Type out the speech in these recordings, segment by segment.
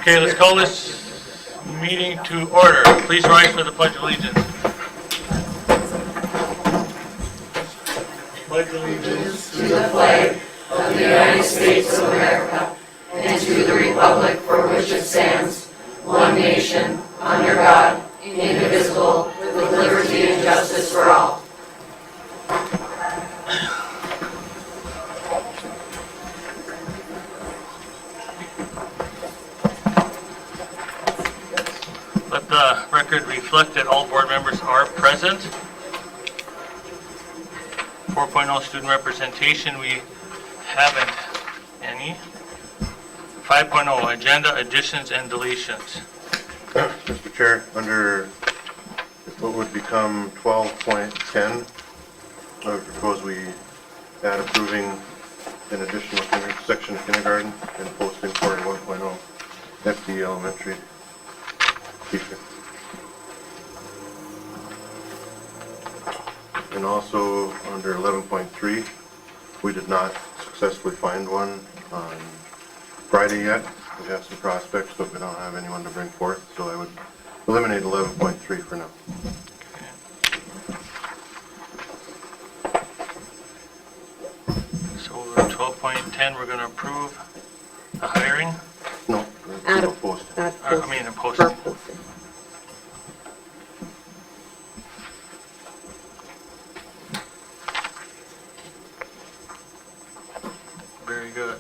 Okay, let's call this meeting to order. Please rise for the Pledge of Allegiance. Pledge allegiance to the flag of the United States of America and to the republic for which it stands, one nation, under God, indivisible, with liberty and justice for all. Let the record reflect that all board members are present. 4.0 student representation, we haven't any. 5.0 agenda additions and deletions. Mr. Chair, under what would become 12.10, I would propose we add approving an additional section of kindergarten and posting for a 1.0 FD elementary teacher. And also under 11.3, we did not successfully find one on Friday yet. We have some prospects, but we don't have anyone to bring forth, so I would eliminate 11.3 for now. So 12.10, we're going to approve the hiring. No, Add a post. add I mean, a posting. posting. Very good.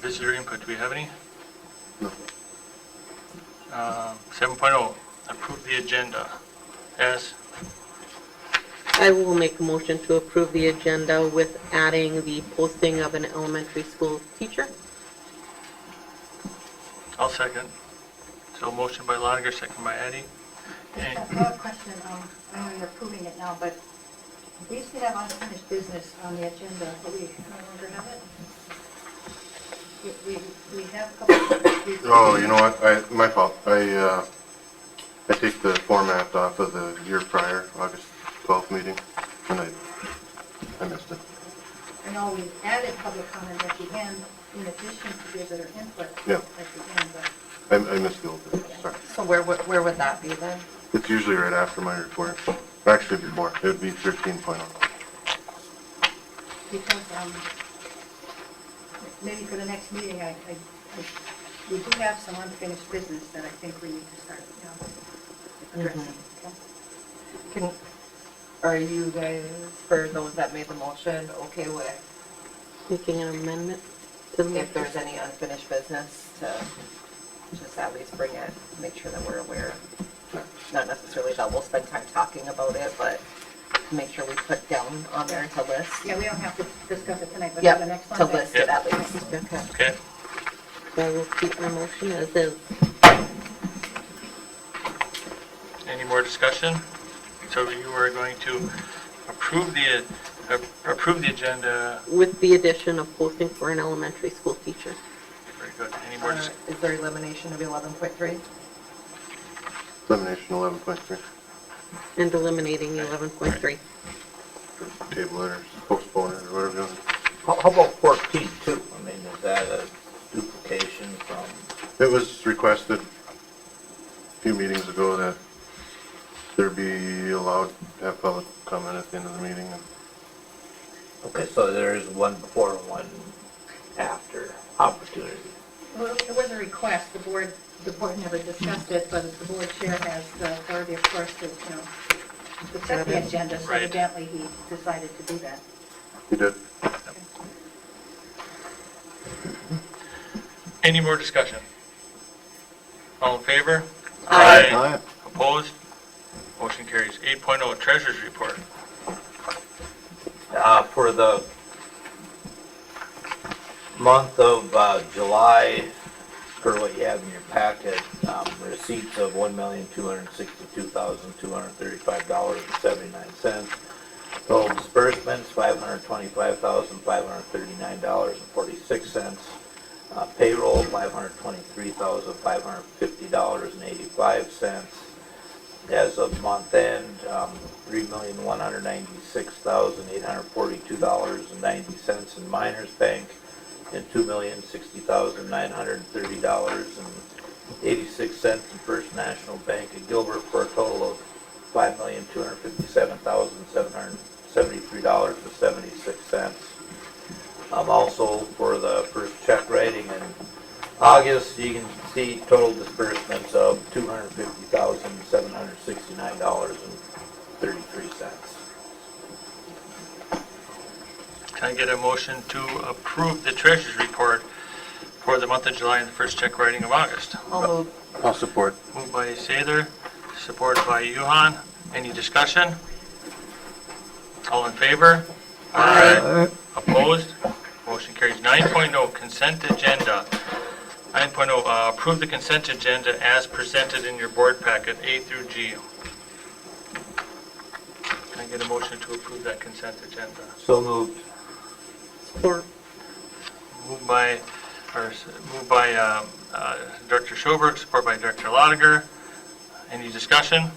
Visitor input, do we have any? No. 7.0, approve the agenda. As I will make a motion to approve the agenda with adding the posting of an elementary school teacher. I'll second. So motion by Lotiger, second by Addy. I have a question. I know you're approving it now, but we used to have unfinished business on the agenda, but we no longer have it. We have a couple. Oh, you know what? My fault. I take the format off of the year prior, August 12th meeting, and I missed it. I know we added public comment at the end in addition to visitor input Yeah. at the end, but I missed the old bit. Sorry. So where would that be then? It's usually right after my report. Actually, before. It would be 13.0. because maybe for the next meeting, we do have some unfinished business that I think we need to start, addressing. Okay? Are you guys, for those that made the motion, okay with Making an amendment to the if there's any unfinished business to just at least bring it, make sure that we're aware? Not necessarily that we'll spend time talking about it, but make sure we put down on there to list. Yeah, we don't have to discuss it tonight, but Yep, for the next one. to list it at least. Okay. Okay. So I will keep my motion as is. Any more discussion? So you are going to approve the agenda. With the addition of posting for an elementary school teacher. Very good. Any more discussion? Is there elimination of 11.3? Elimination 11.3. And eliminating 11.3. Table it or postpone it or whatever you want. How about 14 too? I mean, is that a duplication from, It was requested a few meetings ago that there be allowed to have public comment at the end of the meeting. okay, so there is one before and one after opportunity. Well, it was a request, the board never discussed it, but the board chair has the authority, of course, to set the agenda, so Right. evidently he decided to do that. You did? Any more discussion? All in favor? Aye. Opposed? Motion carries. 8.0 treasurer's report. For the month of July, per what you have in your packet, receipts of $1,262,235.79. Total disbursements, $525,539.46. Payroll, $523,550.85. as of month end, $3,196,842.90 in Miners Bank and $2,060,930.86 in First National Bank of Gilbert for a total of $5,257,773.76. Also for the first check writing in August, you can see total disbursements of $250,769.33. Can I get a motion to approve the treasurer's report for the month of July and the first check writing of August? I'll move. I'll support. Moved by Sather, supported by Yuhan. Any discussion? All in favor? Aye. Opposed? Motion carries. 9.0, consent agenda. 9.0, approve the consent agenda as presented in your board packet, A through G. Can I get a motion to approve that consent agenda? So moved. Support. Moved by Director Schoberg, supported by Director Lotiger. Any discussion?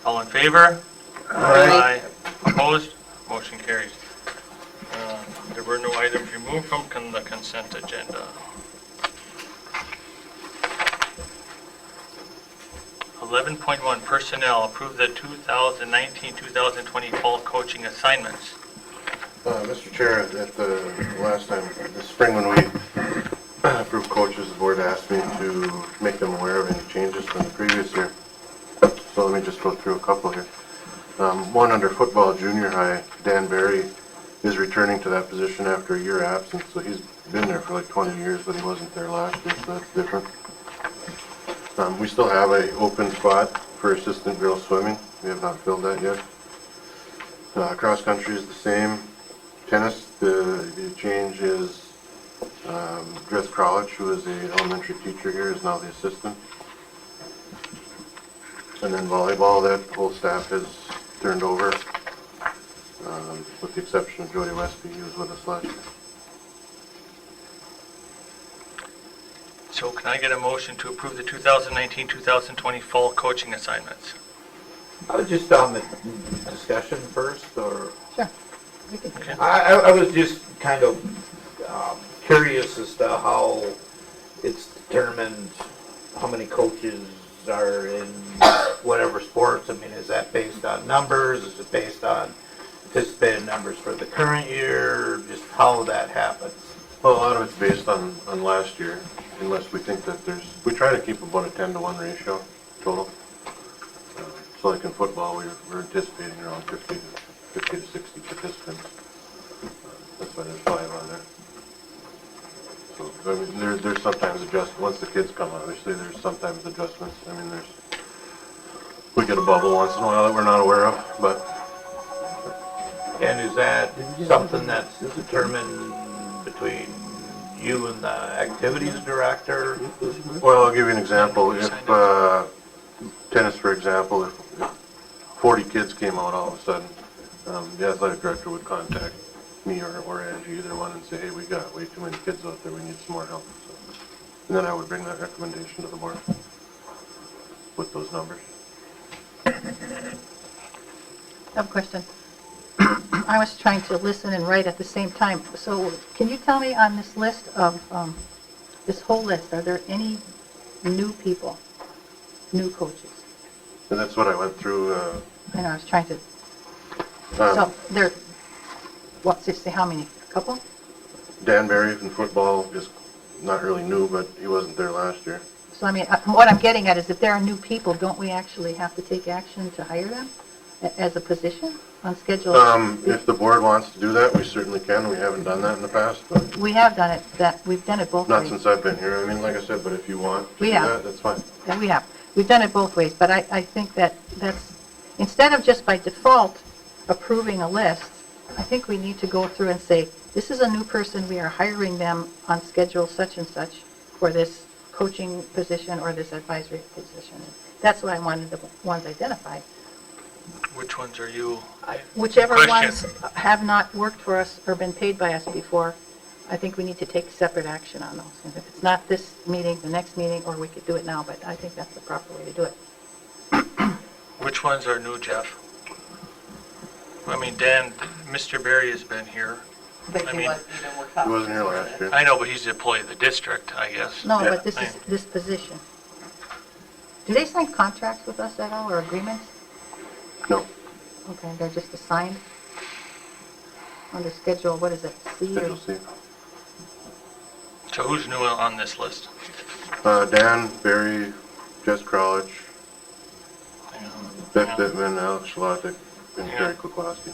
All in favor? Aye. Opposed? Motion carries. There were no items removed from the consent agenda. 11.1, personnel, approve the 2019-2020 fall coaching assignments. Mr. Chair, at the last time, this spring when we approved coaches, the board asked me to make them aware of any changes from the previous year. So let me just go through a couple here. One under football junior high, Dan Barry is returning to that position after a year absence. So he's been there for like 20 years, but he wasn't there last year, so that's different. We still have an open spot for assistant girls swimming. We have not filled that yet. Cross country is the same. Tennis, the change is Dress Crouch, who is the elementary teacher here, is now the assistant. And then volleyball, that whole staff has turned over, with the exception of Jody Westby, who was with us last year. So can I get a motion to approve the 2019-2020 fall coaching assignments? I was just on the discussion first, or? Sure. We can do Okay. that. I was just kind of curious as to how it's determined how many coaches are in whatever sports. I mean, is that based on numbers? Is it based on anticipated numbers for the current year? Just how that happens? Well, a lot of it's based on last year, unless we think that we try to keep about a 10-to-1 ratio total. So like in football, we're anticipating around 50 to 60 participants. That's why there's 5 on there. So, I mean, there's sometimes once the kids come, obviously, there's sometimes adjustments. I mean, we get a bubble once in a while that we're not aware of, but. And is that something that's determined between you and the activities director? Well, I'll give you an example. If, tennis, for example, if 40 kids came out all of a sudden, the athletic director would contact me or Angie, either one, and say, hey, we got way too many kids out there, we need some more help. So, and then I would bring that recommendation to the board with those numbers. I have a question. I was trying to listen and write at the same time. So can you tell me on this list of, this whole list, are there any new people, new coaches? And that's what I went through. I know, I was trying to, so there, what, say how many? A couple? Dan Barry in football is not really new, but he wasn't there last year. So I mean, what I'm getting at is if there are new people, don't we actually have to take action to hire them as a position on schedule? If the board wants to do that, we certainly can. We haven't done that in the past, but We have done it, we've done it both not ways. since I've been here. I mean, like I said, but if you want to We do have. that, that's fine. Yeah, we have. We've done it both ways, but I think that's, instead of just by default approving a list, I think we need to go through and say, this is a new person, we are hiring them on schedule such and such for this coaching position or this advisory position. That's why I wanted the ones identified. Which ones are you? Whichever Question. ones have not worked for us or been paid by us before, I think we need to take separate action on those. And if it's not this meeting, the next meeting, or we could do it now, but I think that's the proper way to do it. Which ones are new, Jeff? I mean, Dan, Mr. Berry has been here. But I he mean- wasn't even worked out. He wasn't here last year. I know, but he's an employee of the district, I guess. No, Yeah. but this is this position. Do they sign contracts with us at all, or agreements? No, Okay, they're just assigned on the schedule, what is it, C or? Schedule C. So who's new on this list? Dan, Barry, Jess Crowledge, Hang on. Beth Hang on. Bittman, Alex Schlottek, and Yeah. Gary Kuklowski.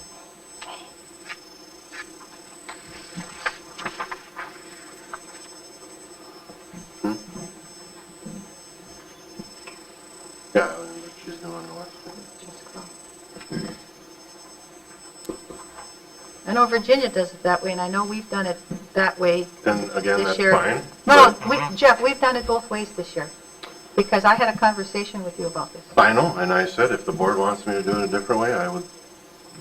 Yeah, she's new on the list. I know Virginia does it that way, and I know we've done it that way And again, this that's year. fine. No, but- no, Jeff, we've done it both ways this year, because I had a conversation with you about this. I know, and I said if the board wants me to do it a different way,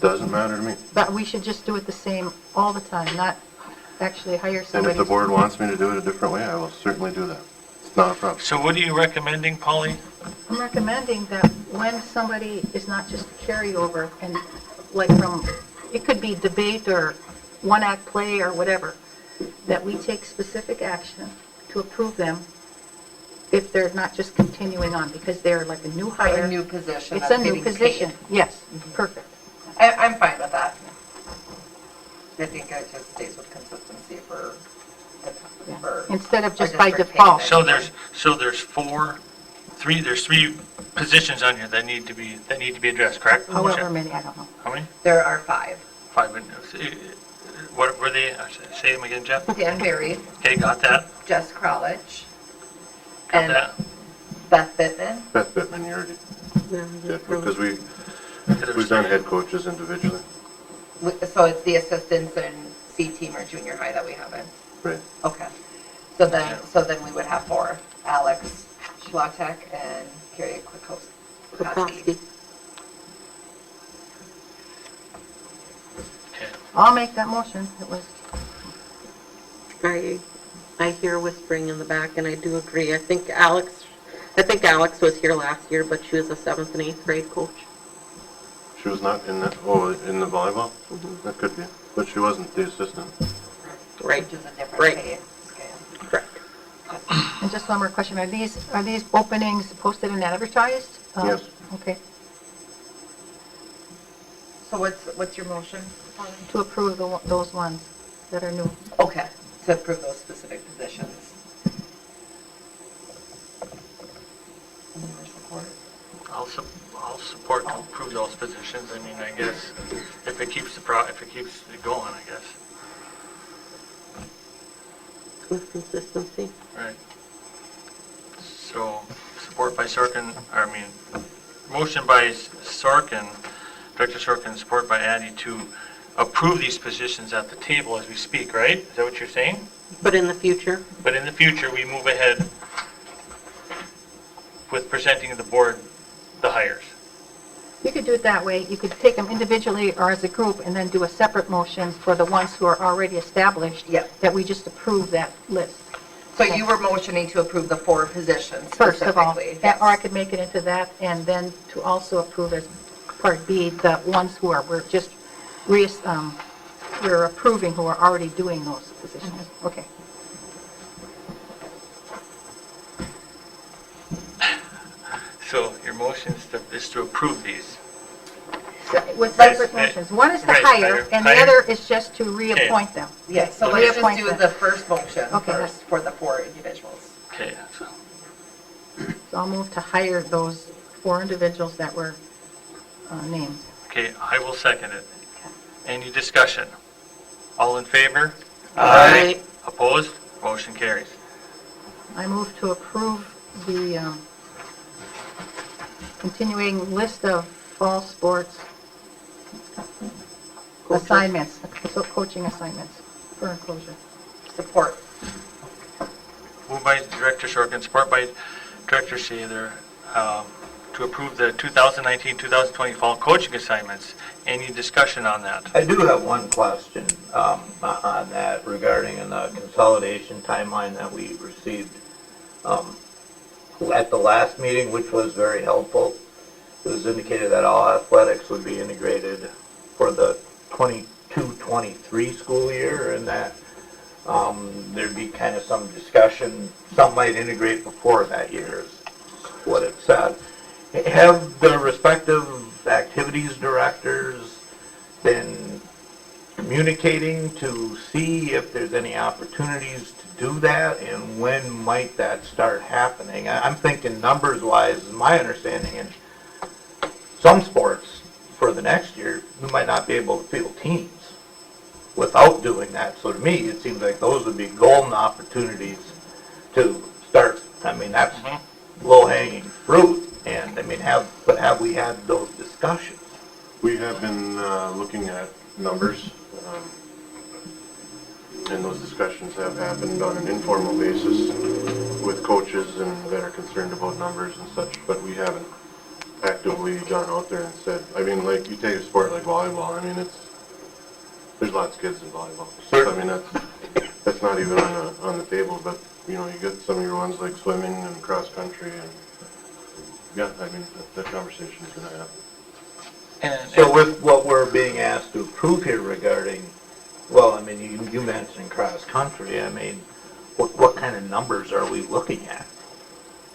doesn't matter to me. But we should just do it the same all the time, not actually hire And somebody. if the board wants me to do it a different way, I will certainly do that. It's not a problem. So what are you recommending, Polly? I'm recommending that when somebody is not just a carryover, and like from, it could be debate or one-act play or whatever, that we take specific action to approve them if they're not just continuing on, because they're like a new hire. A new position. It's that's a new getting paid. position, yes, perfect. I'm fine with that. I think it just stays with consistency for, Yeah. for. Instead of our just by district default. payment. So there's three positions on here that need to be addressed, correct? However many, I don't know. How many? There are 5. 5. What were they? Say them again, Jeff. Dan Berry, Okay, got that? Jess Crowledge, Got and that? Beth Bittman. Beth Bittman, you already did, because we've done head coaches individually. So it's the assistants and C team or junior high that we haven't. Right. Okay. So then we would have 4. Alex Schlottek and Carrie Kwiatkowski. Kuklowski. Okay. I'll make that motion. It was, I hear whispering in the back, and I do agree. I think Alex was here last year, but she was a 7th and 8th grade coach. She was not in the volleyball? That could be, but she wasn't the assistant. Right, Which is a different Right. pay scale. correct. and just one more question, are these openings posted and advertised? Yes. Okay, So what's your motion, Polly? to approve those ones that are new. Okay, to approve those specific positions. Any more support? I'll support to approve those positions. I mean, I guess if it keeps it going, I guess. With consistency. Right. So, support by motion by Sorkin, Director Sorkin, support by Addy to approve these positions at the table as we speak, right? Is that what you're saying? But in the future, But in the future, we move ahead with presenting to the board the hires. You could do it that way, you could take them individually or as a group, and then do a separate motion for the ones who are already established. Yep. That we just approve that list. So you were motioning to approve the 4 positions First of all, specifically? or I could make it into that, and then to also approve as part B, the ones who we're approving who are already doing those positions. Okay. So your motion is to approve these. With Right. separate motions. One is to Right, hire, and the hire. other is just to reappoint them. Yes, so Okay. let's just Reappoint do them. the first motion Okay. first for the 4 individuals. Okay, so So I'll move to hire those 4 individuals that were named. okay, I will second it. Any discussion? All in favor? Aye. Opposed? Motion carries. I move to approve the continuing list of fall sports assignments, so coaching assignments for enclosure. Support. Moved by Director Sorkin, support by Director Shaver, to approve the 2019-2020 fall coaching assignments. Any discussion on that? I do have one question on that regarding the consolidation timeline that we received at the last meeting, which was very helpful. it was indicated that all athletics would be integrated for the 22-23 school year, and that there'd be kind of some discussion, some might integrate before that year, is what it said. Have the respective activities directors been communicating to see if there's any opportunities to do that, and when might that start happening? I'm thinking numbers-wise, my understanding in some sports for the next year, we might not be able to field teams without doing that. So to me, it seems like those would be golden opportunities to start. I mean, that's low-hanging fruit, and I mean, have we had those discussions? We have been looking at numbers, and those discussions have happened on an informal basis with coaches and that are concerned about numbers and such, but we haven't actively gone out there and said, I mean, like, you take a sport like volleyball, I mean, there's lots of kids in volleyball. Sure. I mean, that's not even on the table, but, you know, you get some of your ones like swimming and cross-country, and, yeah, I mean, that conversation is going to happen. So with what we're being asked to approve here regarding, well, I mean, you mentioned cross-country, I mean, what kind of numbers are we looking at?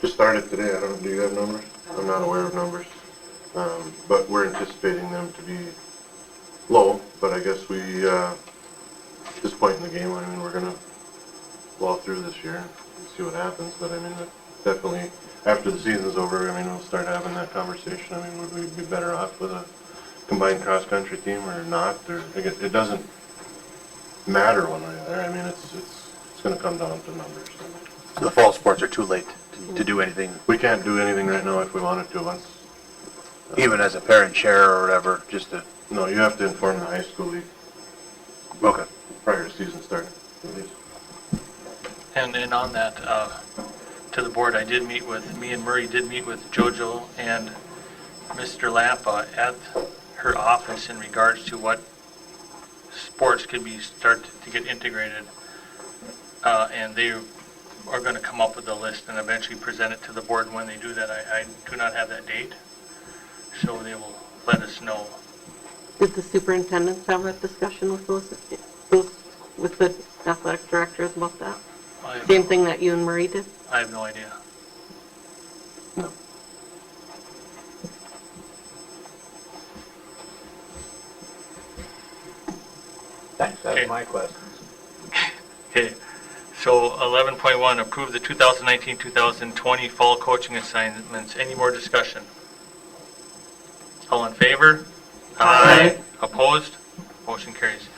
Just started today, I don't know, do you have numbers? I'm not aware of numbers, but we're anticipating them to be low, but I guess we, at this point in the game, I mean, we're going to blow through this year and see what happens, but I mean, definitely, after the season's over, I mean, we'll start having that conversation. I mean, would we be better off with a combined cross-country team or not? Or it doesn't matter one way or the other. I mean, it's going to come down to numbers. So the fall sports are too late to do anything, We can't do anything right now if we wanted to once. even as a parent chair or whatever, just to, No, you have to inform the high school league okay. prior to season starting, at least. And on that, to the board, me and Murray did meet with JoJo and Mr. Lampa at her office in regards to what sports could be started to get integrated. And they are going to come up with a list and eventually present it to the board. And when they do that, I do not have that date, so they will let us know. Did the superintendents have that discussion with with the athletic directors about that? Same thing that you and Marie did? I have no idea. No. Thanks, Okay. that's my questions. Okay, so 11.1, approve the 2019-2020 fall coaching assignments. Any more discussion? All in favor? Aye. Opposed? Motion carries.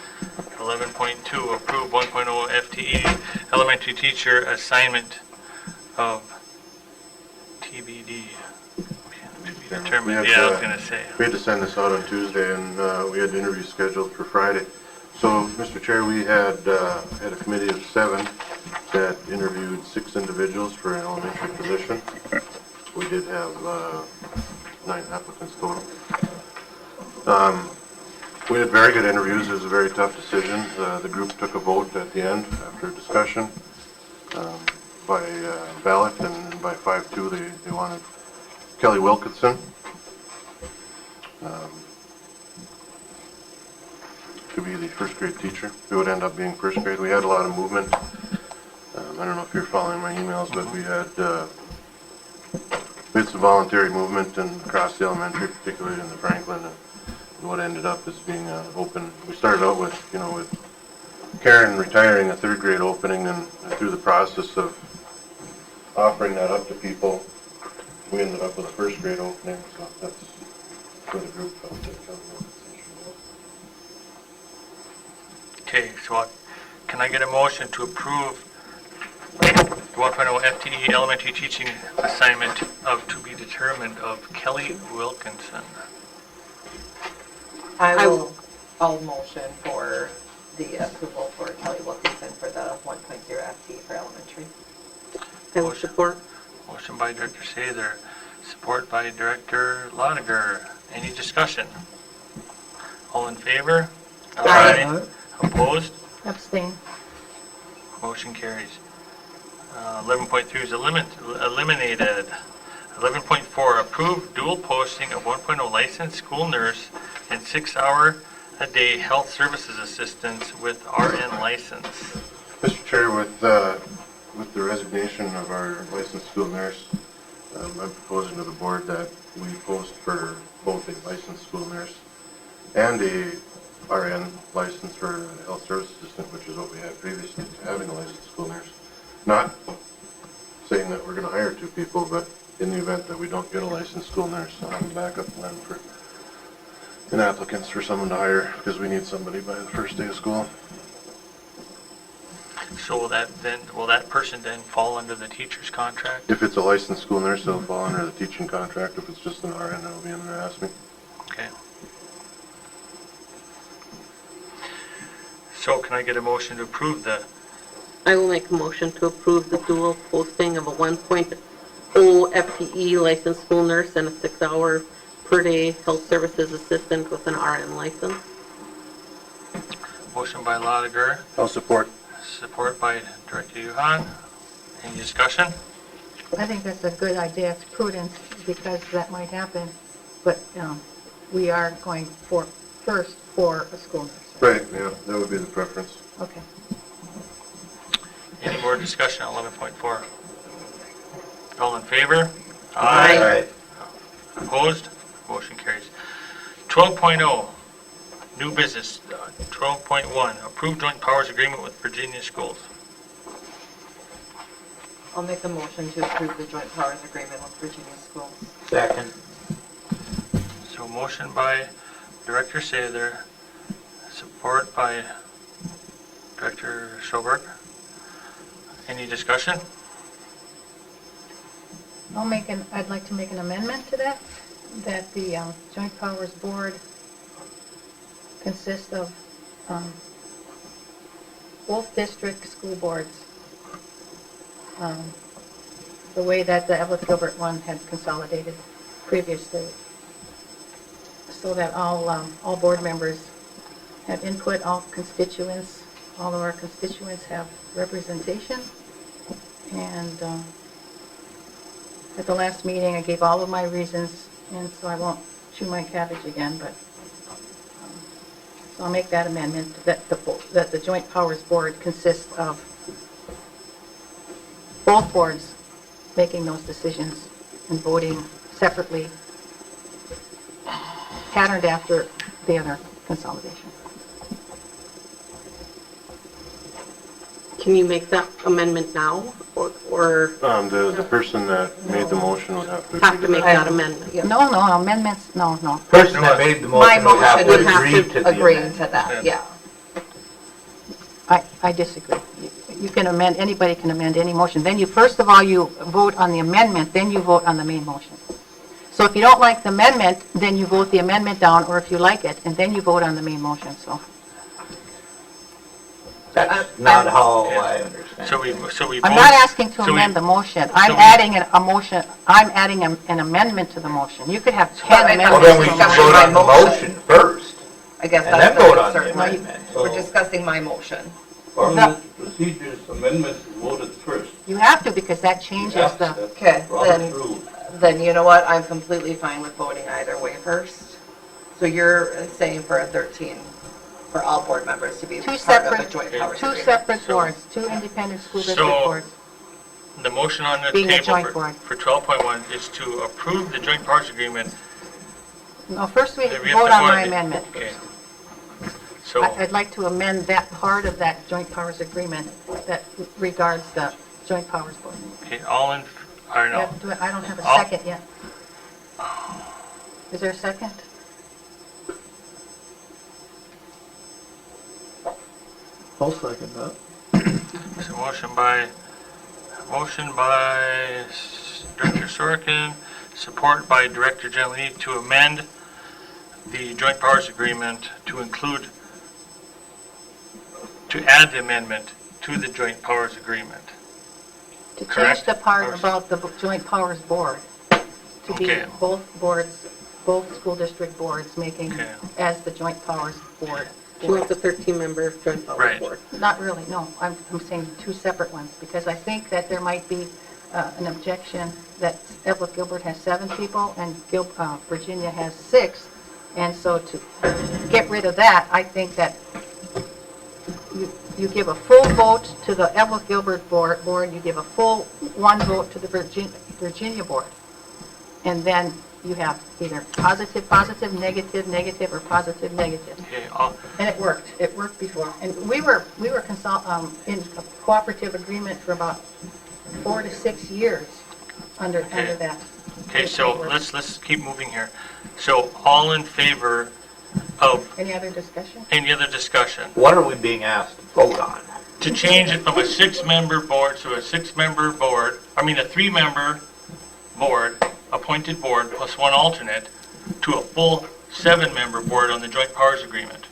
11.2, approve 1.0 FTE elementary teacher assignment of TBD. To be determined, yeah, I was going to say. We had to send this out on Tuesday, and we had interviews scheduled for Friday. So, Mr. Chair, we had a committee of 7 that interviewed 6 individuals for an elementary position. We did have 9 applicants total. We had very good interviews. It was a very tough decision. The group took a vote at the end after discussion by ballot, and by 5-2 they wanted Kelly Wilkinson to be the first grade teacher. It would end up being first grade. We had a lot of movement. I don't know if you're following my emails, but we had some voluntary movement across the elementary, particularly in the Franklin, and what ended up as being open. We started out with Karen retiring a 3rd grade opening, and through the process of offering that up to people, we ended up with a 1st grade opening, so that's where the group felt that Kelly Wilkinson was. Okay, so can I get a motion to approve the 1.0 FTE elementary teaching assignment of to be determined of Kelly Wilkinson? I'll motion for the approval for Kelly Wilkinson for the 1.0 FTE for elementary. I will support. Motion by Director Sather, support by Director Lotiger. Any discussion? All in favor? Aye. Opposed? Abstain. Motion carries. 11.3 is eliminated. 11.4, approve dual posting of 1.0 licensed school nurse and 6-hour-a-day health services assistants with RN license. Mr. Chair, with the resignation of our licensed school nurse, I'm proposing to the board that we post for both a licensed school nurse and a RN license for a health service assistant, which is what we had previously to having a licensed school nurse. Not saying that we're going to hire 2 people, but in the event that we don't get a licensed school nurse, I'll have a backup plan for an applicants for someone to hire, because we need somebody by the first day of school. So will that person then fall under the teacher's contract? If it's a licensed school nurse, it'll fall under the teaching contract. If it's just an RN, it'll be under ASME. Okay. So can I get a motion to approve the, I will make a motion to approve the dual posting of a 1.0 FTE licensed school nurse and a 6-hour per day health services assistant with an RN license. motion by Lotiger, I'll support. support by Director Yuhan. Any discussion? I think that's a good idea. It's prudent because that might happen, but we are going first for a school nurse. Right, yeah, that would be the preference. Okay. Any more discussion on 11.4? All in favor? Aye. Opposed? Motion carries. 12.0, new business. 12.1, approved joint powers agreement with Virginia schools. I'll make a motion to approve the joint powers agreement with Virginia schools. Second. So motion by Director Sather, support by Director Schoberg. Any discussion? I'd like to make an amendment to that the Joint Powers Board consists of both district school boards, the way that the Eveleth Gilbert one had consolidated previously, so that all board members have input, all of our constituents have representation. And at the last meeting, I gave all of my reasons, and so I won't chew my cabbage again, but so I'll make that amendment that the Joint Powers Board consists of both boards making those decisions and voting separately, patterned after the other consolidation. Can you make that amendment now, or The person that made the motion would have to. have to make that amendment? Yeah. No, amendments, no. Person that made the My motion would have motion to would agree to the agree to amendment. that, yeah. I disagree. You can amend, anybody can amend any motion. Then first of all, you vote on the amendment, then you vote on the main motion. So if you don't like the amendment, then you vote the amendment down, or if you like it, and then you vote on the main motion, so. That's not how I understand So we it. I'm vote- not asking to so we- amend the motion. so I'm we- adding a motion, I'm adding an amendment to the motion. You could have 10 But I amendments. Well, then we to should the discussion vote my on the motion. motion first, I guess and that's then vote on the concern. amendment. We're discussing my motion. Or- No. Procedures, amendments voted first. You have to, because that changes the, Okay, Robert's rule. then you know what, I'm completely fine with voting either way first. So you're saying for a 13, for all board members to be Two part of separate- a joint powers two agreement. separate So- boards, two independent school district So- boards. The motion on the Being a table joint board. for 12.1 is to approve the joint powers agreement. No, first we We have to vote on vote my it. amendment. Okay. So, I'd like to amend that part of that joint powers agreement that regards the joint powers board. okay, all in, or Yeah, no, I don't have a All- second yet. Is there a second? I'll second that. so motion by Director Sorkin, support by Director Gentilini to amend the joint powers agreement to include, to add the amendment to the joint powers agreement. To change Correct. the part about the joint powers board, to be Okay. both boards, both school district boards making Okay. as the joint powers board. You want the 13-member joint powers Right. board? Not really, no. I'm saying two separate ones, because I think that there might be an objection that Eveleth Gilbert has 7 people and Virginia has 6. And so to get rid of that, I think that you give a full vote to the Eveleth Gilbert board, you give a full 1 vote to the Virginia board. And then you have either positive, positive, negative, negative, or positive, negative. Okay, And it worked before. And we were in a cooperative agreement for about 4 to 6 years under that. okay, so let's keep moving here. So all in favor of Any other discussion? any other discussion? What are we being asked to vote on? To change it from a 6-member board to a 6-member board, I mean a 3-member board, appointed board plus 1 alternate, to a full 7-member board on the joint powers agreement.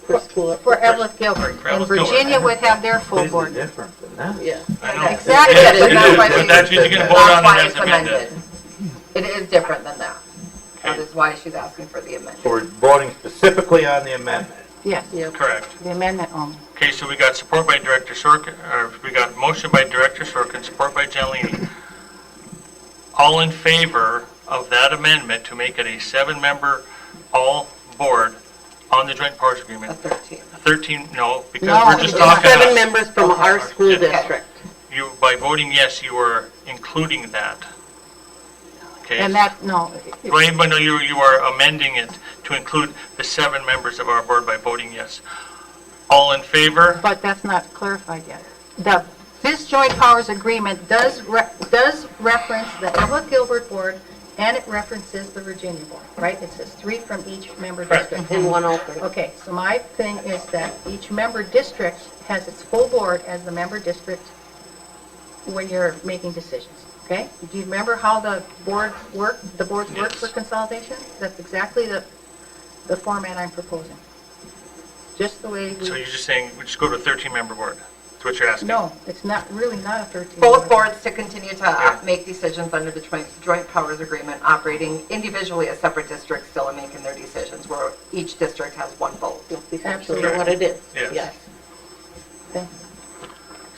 For school. For Eveleth Gilbert. For And Eveleth Gilbert. Virginia would have their full Completely board. different than that. Yeah. I know. Exactly. It is, and that's why but we- that's what you're gonna vote that's on why and it's that's amended. It is different than that. That Okay. is why she's asking for the So amendment. we're voting specifically on the amendment. Yes, Yep. Correct. the amendment only. Okay, so we got support by Director Sorkin, or we got motion by Director Sorkin, support by Gentilini. All in favor of that amendment to make it a 7-member all board on the joint powers A agreement? 13. 13, no, because No, we're just it's talking. 7 members from our school Okay. district. You, by voting yes, you are including that. Okay? And that, no, Right, but no, you are amending it to include the 7 members of our board by voting yes. All in favor? but that's not clarified yet. This joint powers agreement does reference the Eveleth Gilbert board, and it references the Virginia board, right? It says 3 from each member Correct. district. And 1 alternate. Okay, so my thing is that each member district has its full board as the member district when you're making decisions, okay? Do you remember how the boards work Yes. for consolidation? That's exactly the format I'm proposing. Just the way So we, you're just saying, we just go to a 13-member board? That's what you're asking? no, it's really not a 13. Both boards to continue to make decisions under the joint powers agreement, operating individually as separate districts still and making their decisions, where each district has 1 vote. That's essentially what it is. Yes. Okay.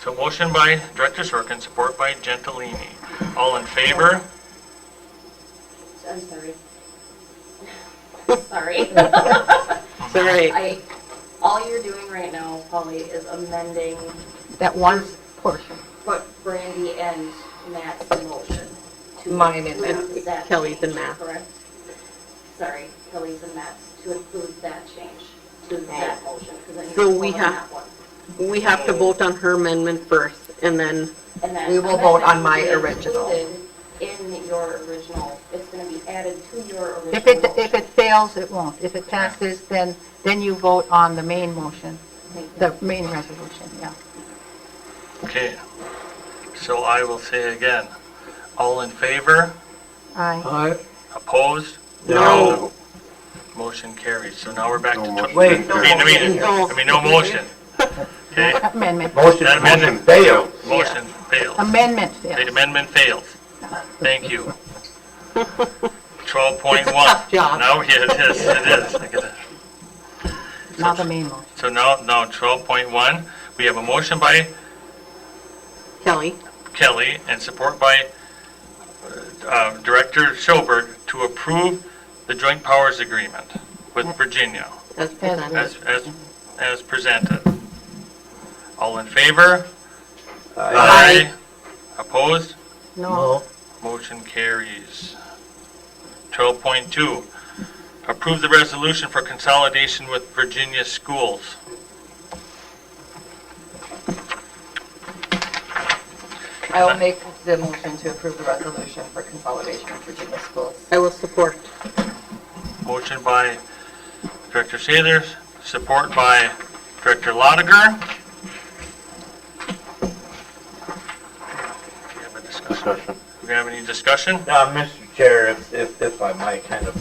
So motion by Director Sorkin, support by Gentilini. All in favor? I'm sorry. Sorry. Sorry. All you're doing right now, Polly, is amending That one portion. what Brandy and Matt's motion. to Mine and include Matt's. that Kelly's and change, Matt's. Correct? Sorry, Kelly's and Matt's, to include that change to that motion, because then So you're we voting on have- that one. We have to vote on her amendment first, and then, And that We will vote on my amendment will be original. included in your original, it's going to be added to your original If it motion. fails, it won't. If it passes, then you vote on the main motion, Thank you. the main resolution, yeah. Okay. So I will say again, all in favor? Aye. Opposed? No. Motion carries. So now we're back to... No motion. Wait, I mean, no motion. Okay? Amendment. motion That amendment failed. Motion fails. Amendment The fails. amendment fails. Thank you. 12.1. It's a tough job. Now, yeah, it is. I gotta- Now the main motion. So now 12.1, we have a motion by Kelly, Kelly and support by Director Gilbert to approve the joint powers agreement with Virginia as presented. as presented. All in favor? Aye. Opposed? No. Motion carries. 12.2, approve the resolution for consolidation with Virginia schools. I will make the motion to approve the resolution for consolidation of Virginia schools. I will support. Motion by Director Sathers, support by Director Lotiger. Do we have a discussion? Discussion. Do we have any discussion? Mr. Chair, if I might kind of,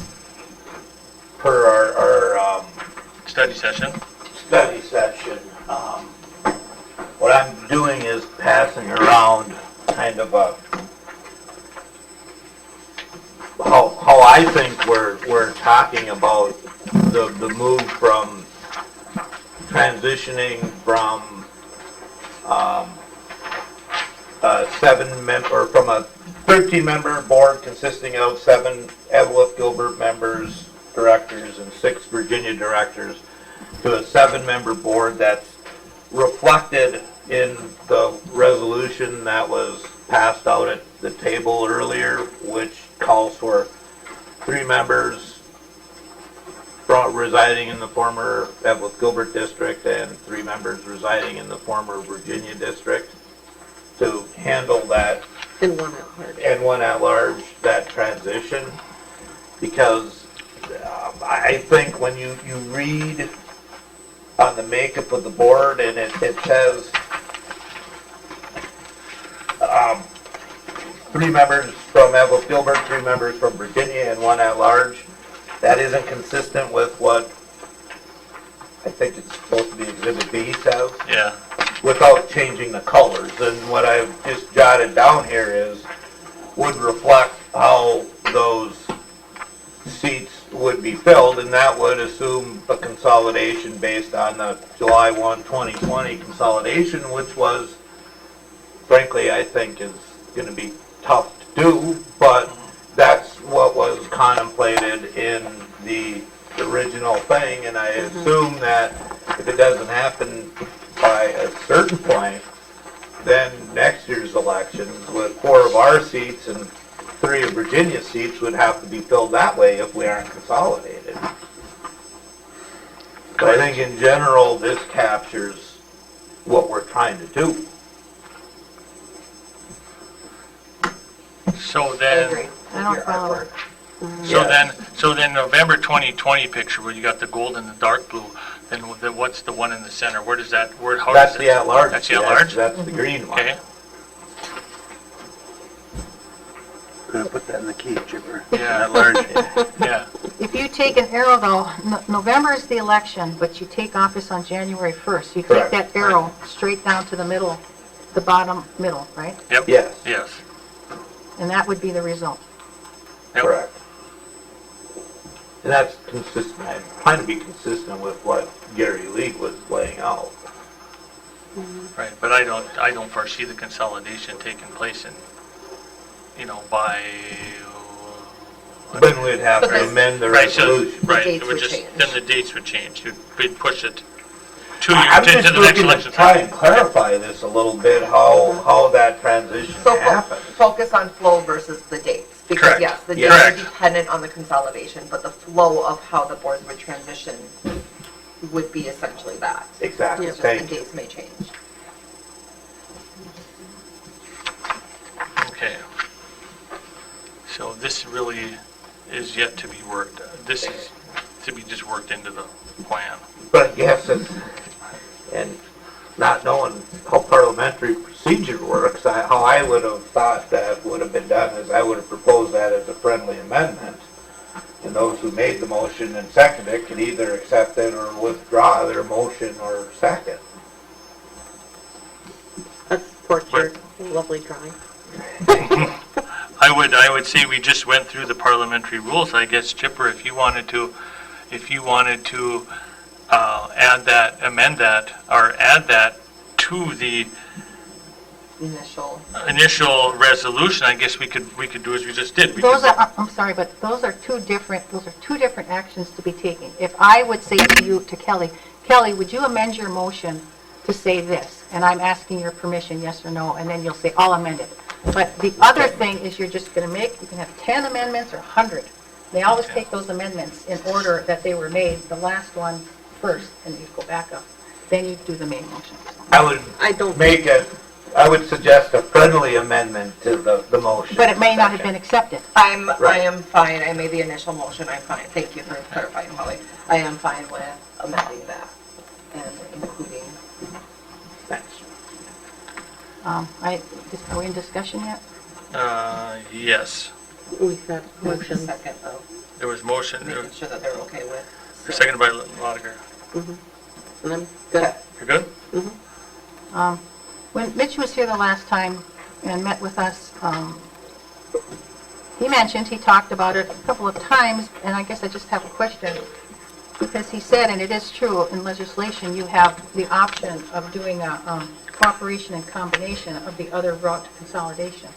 per our Study session. study session, what I'm doing is passing around kind of a, how I think we're talking about the move from transitioning from from a 13-member board consisting of 7 Eveleth Gilbert members, directors, and 6 Virginia directors, to a 7-member board that's reflected in the resolution that was passed out at the table earlier, which calls for 3 members residing in the former Eveleth Gilbert district and 3 members residing in the former Virginia district to handle that, And one at large. and 1 at large, that transition. Because I think when you read on the makeup of the board, and it says 3 members from Eveleth Gilbert, 3 members from Virginia, and 1 at large, that isn't consistent with what I think it's supposed to be Exhibit B says, Yeah. without changing the colors. And what I've just jotted down here is, would reflect how those seats would be filled, and that would assume a consolidation based on the July 1, 2020 consolidation, which was, frankly, I think is going to be tough to do, but that's what was contemplated in the original thing, and I assume that if it doesn't happen by a certain point, then next year's elections with 4 of our seats and 3 of Virginia's seats would have to be filled that way if we aren't consolidated. So I think in general, this captures what we're trying to do. So I then, agree I with don't your follow. artwork. so then November 2020 picture where you got the gold and the dark blue, then what's the one in the center? Where does that, how That's does the at-large. That's the at-large? That's the green one. Okay, Could have put that in the key, Chipper. Yeah. At large. yeah, If you take an arrow though, November is the election, but you take office on January 1st. You take Correct. that arrow straight down to the middle, the bottom middle, right? yep. Yes, Yes. And that would be the result. Yep. correct. And that's consistent, I'm trying to be consistent with what Gary Lee was laying out. Right, but I don't foresee the consolidation taking place in, by. Then we'd have to amend the Right, so, resolution. right, dates it would would just, change. then the dates would change. We'd push it 2 I'm years to just the next looking to election. try and clarify this a little bit, how that transition So happened. focus on flow versus the dates. Because Correct. yes, the Yeah. dates are Correct. dependent on the consolidation, but the flow of how the boards would transition would be essentially that. Exactly, It's just the thank you. dates may change. Okay. So this really is yet to be worked. This is to be just worked into the plan. But yes, and not knowing how parliamentary procedure works, how I would have thought that would have been done is I would have proposed that as a friendly amendment. And those who made the motion and seconded it could either accept it or withdraw their motion or second. That's torture, lovely drawing. I would say we just went through the parliamentary rules. I guess, Chipper, if you wanted to add that, amend that, or add that to the initial resolution, I guess we could do as we just did. We Those could- are, I'm sorry, but those are two different actions to be taken. If I would say to Kelly, would you amend your motion to say this? And I'm asking your permission, yes or no, and then you'll say, I'll amend it. But the other thing is you're just going to you can have 10 amendments or 100. They always take those amendments in order that they were made, the last one first, and you go back up. Then you do the main motion. I would I would suggest a friendly amendment to the motion. But it may not have been accepted. I Right. am fine, I made the initial motion, I'm fine, thank you for clarifying, Holly. I am fine with amending that and including, Thanks. Are we in discussion yet? Yes. We had with the motions. second of There was motion, making sure that they're okay with. seconded by Lotiger. And I'm good. You're good? When Mitch was here the last time and met with us, he talked about it a couple of times, and I guess I just have a question. Because he said, and it is true, in legislation, you have the option of doing a cooperation and combination of the other route to consolidation.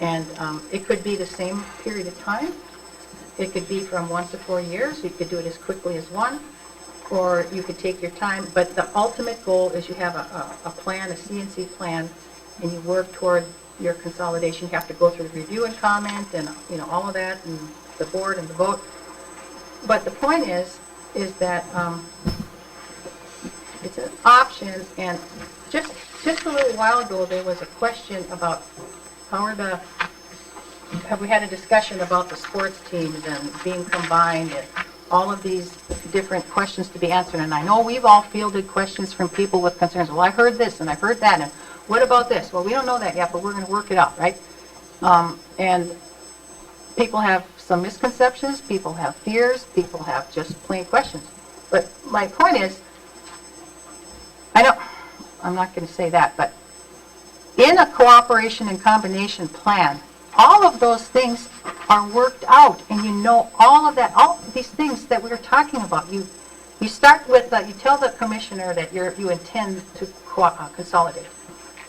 And it could be the same period of time. It could be from 1 to 4 years. You could do it as quickly as 1, or you could take your time. But the ultimate goal is you have a plan, a CNC plan, and you work toward your consolidation. You have to go through the review and comment and, you know, all of that, and the board and the vote. But the point is that it's an option, and just a little while ago, there was a question about have we had a discussion about the sports teams and being combined and all of these different questions to be answered. And I know we've all fielded questions from people with concerns. Well, I heard this and I heard that, and what about this? Well, we don't know that yet, but we're going to work it out, right? And people have some misconceptions, people have fears, people have just plain questions. But my point is, I'm not going to say that, but in a cooperation and combination plan, all of those things are worked out, and you know all of that, all of these things that we were talking about. You start with, you tell the commissioner that you intend to consolidate.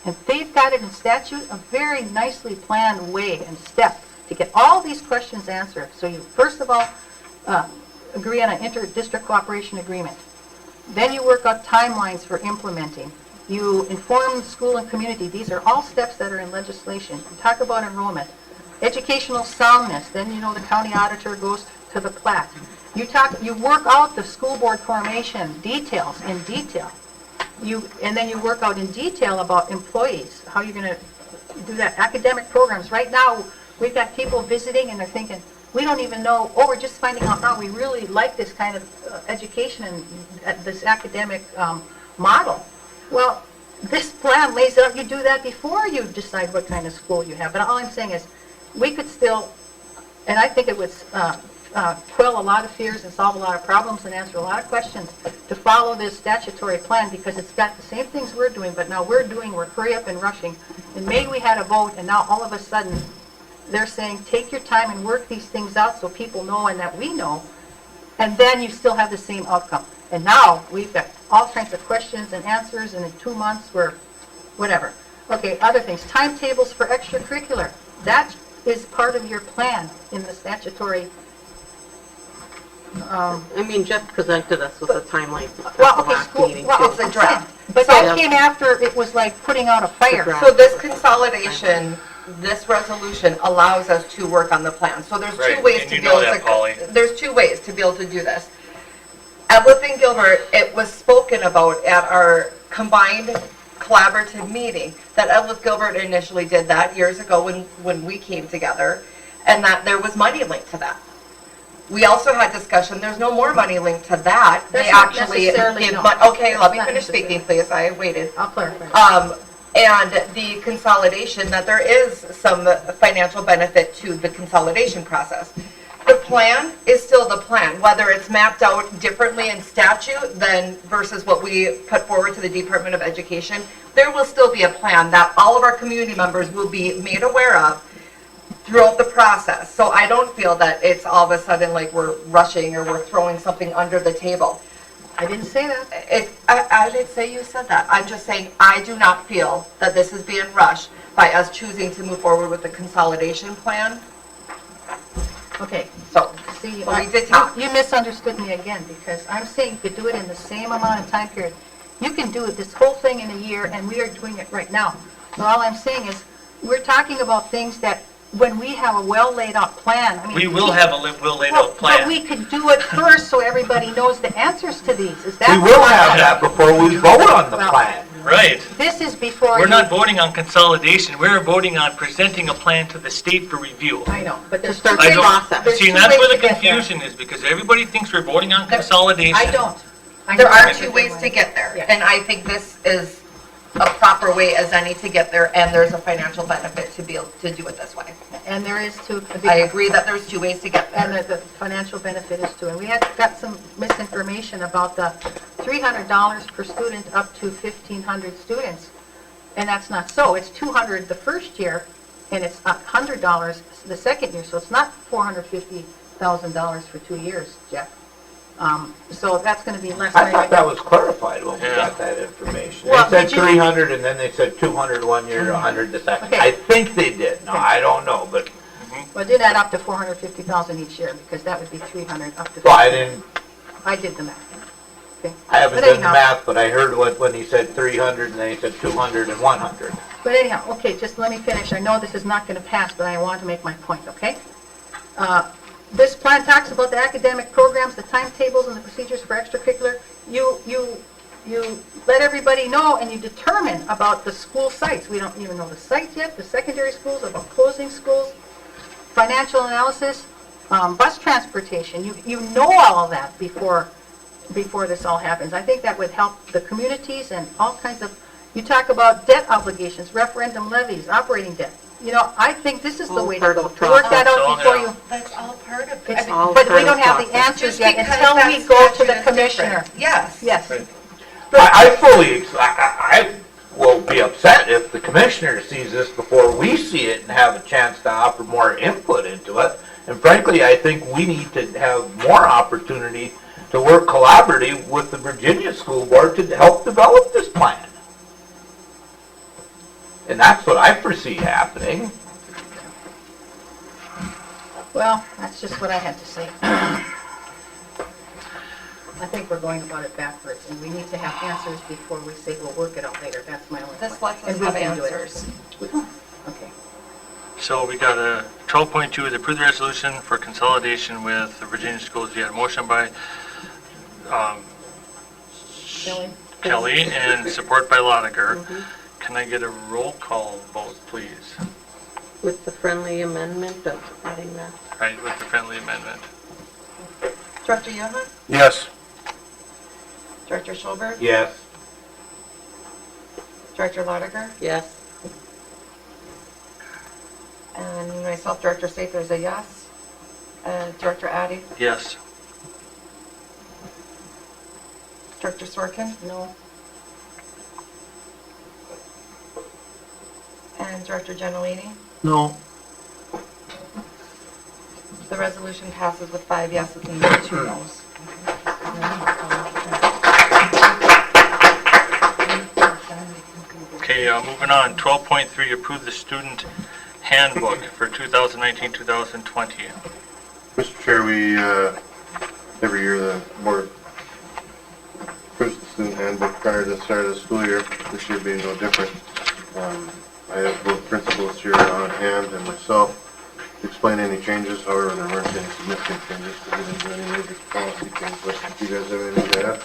And they've got it in statute, a very nicely planned way and step to get all these questions answered. So you, first of all, agree on an inter-district cooperation agreement. Then you work out timelines for implementing. You inform the school and community. These are all steps that are in legislation. You talk about enrollment. Educational soundness. Then, you know, the county auditor goes to the plat. You work out the school board formation details in detail. And then you work out in detail about employees, how you're going to do that. Academic programs. Right now, we've got people visiting and they're thinking, we don't even know, we're just finding out now we really like this kind of education and this academic model. Well, this plan lays it out. You do that before you decide what kind of school you have. But all I'm saying is, we could still, and I think it would quell a lot of fears and solve a lot of problems and answer a lot of questions to follow this statutory plan, because it's got the same things we're doing, but now we're hurry up and rushing. In May we had a vote, and now all of a sudden they're saying, take your time and work these things out so people know and that we know, and then you still have the same outcome. And now we've got all kinds of questions and answers, and in 2 months we're whatever. Okay, other things, timetables for extracurricular. That is part of your plan in the statutory. Jeff presented us with a timeline at Well, the okay, last school, meeting. well, it's a draft. But that came after it was like putting out a fire. draft. So this consolidation, this resolution allows us to work on the plan. So there's Right, two ways and to you be know able that, Polly. there's 2 ways to be able to do this. Eveleth and Gilbert, it was spoken about at our combined collaborative meeting that Eveleth Gilbert initially did that years ago when we came together, and that there was money linked to that. We also had discussion, there's no more money linked to that. That's They not actually necessarily, give no. okay, let me That's not finish speaking, please, I waited. I'll clarify. And the consolidation, that there is some financial benefit to the consolidation process. The plan is still the plan, whether it's mapped out differently in statute than versus what we put forward to the Department of Education. There will still be a plan that all of our community members will be made aware of throughout the process. So I don't feel that it's all of a sudden like we're rushing or we're throwing something under the table. I didn't say that. I didn't say you said that. I'm just saying I do not feel that this is being rushed by us choosing to move forward with the consolidation plan. Okay, So, see, well, we did talk. you misunderstood me again, because I'm saying you could do it in the same amount of time period. You can do this whole thing in a year, and we are doing it right now. But all I'm saying is, we're talking about things that, when we have a well-laid-out plan, I mean... We will have a well-laid-out But plan. we could do it first so everybody knows the answers to these. Is that... We will have that before we vote on the Well, plan. Right. This is before We're you... not voting on consolidation, we're voting on presenting a plan to the state for review. I know, but there's start two the ways- process. there's See, and two that's ways where the to get there. confusion is, because everybody thinks we're voting on consolidation. I don't. There are 2 ways to get there, Yeah. and I think this is a proper way as any to get there, and there's a financial benefit to be able to do it this way. And there is to... I agree that there's 2 ways to get there. And the financial benefit is too. And we had got some misinformation about the $300 per student up to 1,500 students. And that's not so. It's $200 the first year, and it's $100 the second year. So it's not $450,000 for 2 years, Jeff. So that's going to be less. I thought that was clarified when we Yeah. got that information. Well, They said did you- 300 and then they said 200 one year, 100 the second. Okay. I think they did. No, Okay. I don't know, but, Well, do that up to 450,000 each year, because that would be 300 up to. well, I didn't, I did the math. Okay. I haven't But done the anyhow- math, but I heard when he said 300 and then he said 200 and 100. But anyhow, okay, just let me finish. I know this is not going to pass, but I want to make my point, okay? This plan talks about the academic programs, the timetables, and the procedures for extracurricular. You let everybody know, and you determine about the school sites. We don't even know the sites yet, the secondary schools, about closing schools, financial analysis, bus transportation. You know all of that before this all happens. I think that would help the communities and all kinds of, you talk about debt obligations, referendum levies, operating debt. You know, I think this is the All way to part go. of the To work that process. out before you, That's all part of it's- it. all but part we of don't the have the process. answers Just yet because until that we go to statute the is commissioner. different. Yes. Yes. I fully, I will be upset if the commissioner sees this before we see it and have a chance to offer more input into it. And frankly, I think we need to have more opportunity to work collaboratively with the Virginia School Board to help develop this plan. And that's what I foresee happening. Well, that's just what I had to say. I think we're going about it backwards, and we need to have answers before we say we'll work it out later. That's my only point. This lets us And we have can do it. answers. Okay. So we got a 12.2 is approve the resolution for consolidation with the Virginia schools. You had a motion by Kelly? Kelly and support by Lotiger. Can I get a roll call vote, please? With the friendly amendment of adding that. Right, with the friendly amendment. Director Johann? Yes. Director Gilbert? Yes. Director Lotiger? Yes. And myself, Director Sather, is a yes. Director Addy? Yes. Director Sorkin? No. And Director Gentilini? No. The resolution passes with 5 yeses and 2 noes. Okay, moving on. 12.3, approve the student handbook for 2019-2020. Mr. Chair, we, every year the board approves the student handbook prior to the start of the school year. This year being no different. I have both principals here on hand and myself to explain any changes. However, there weren't any significant changes. We didn't do any major policy changes. But if you guys have anything to add?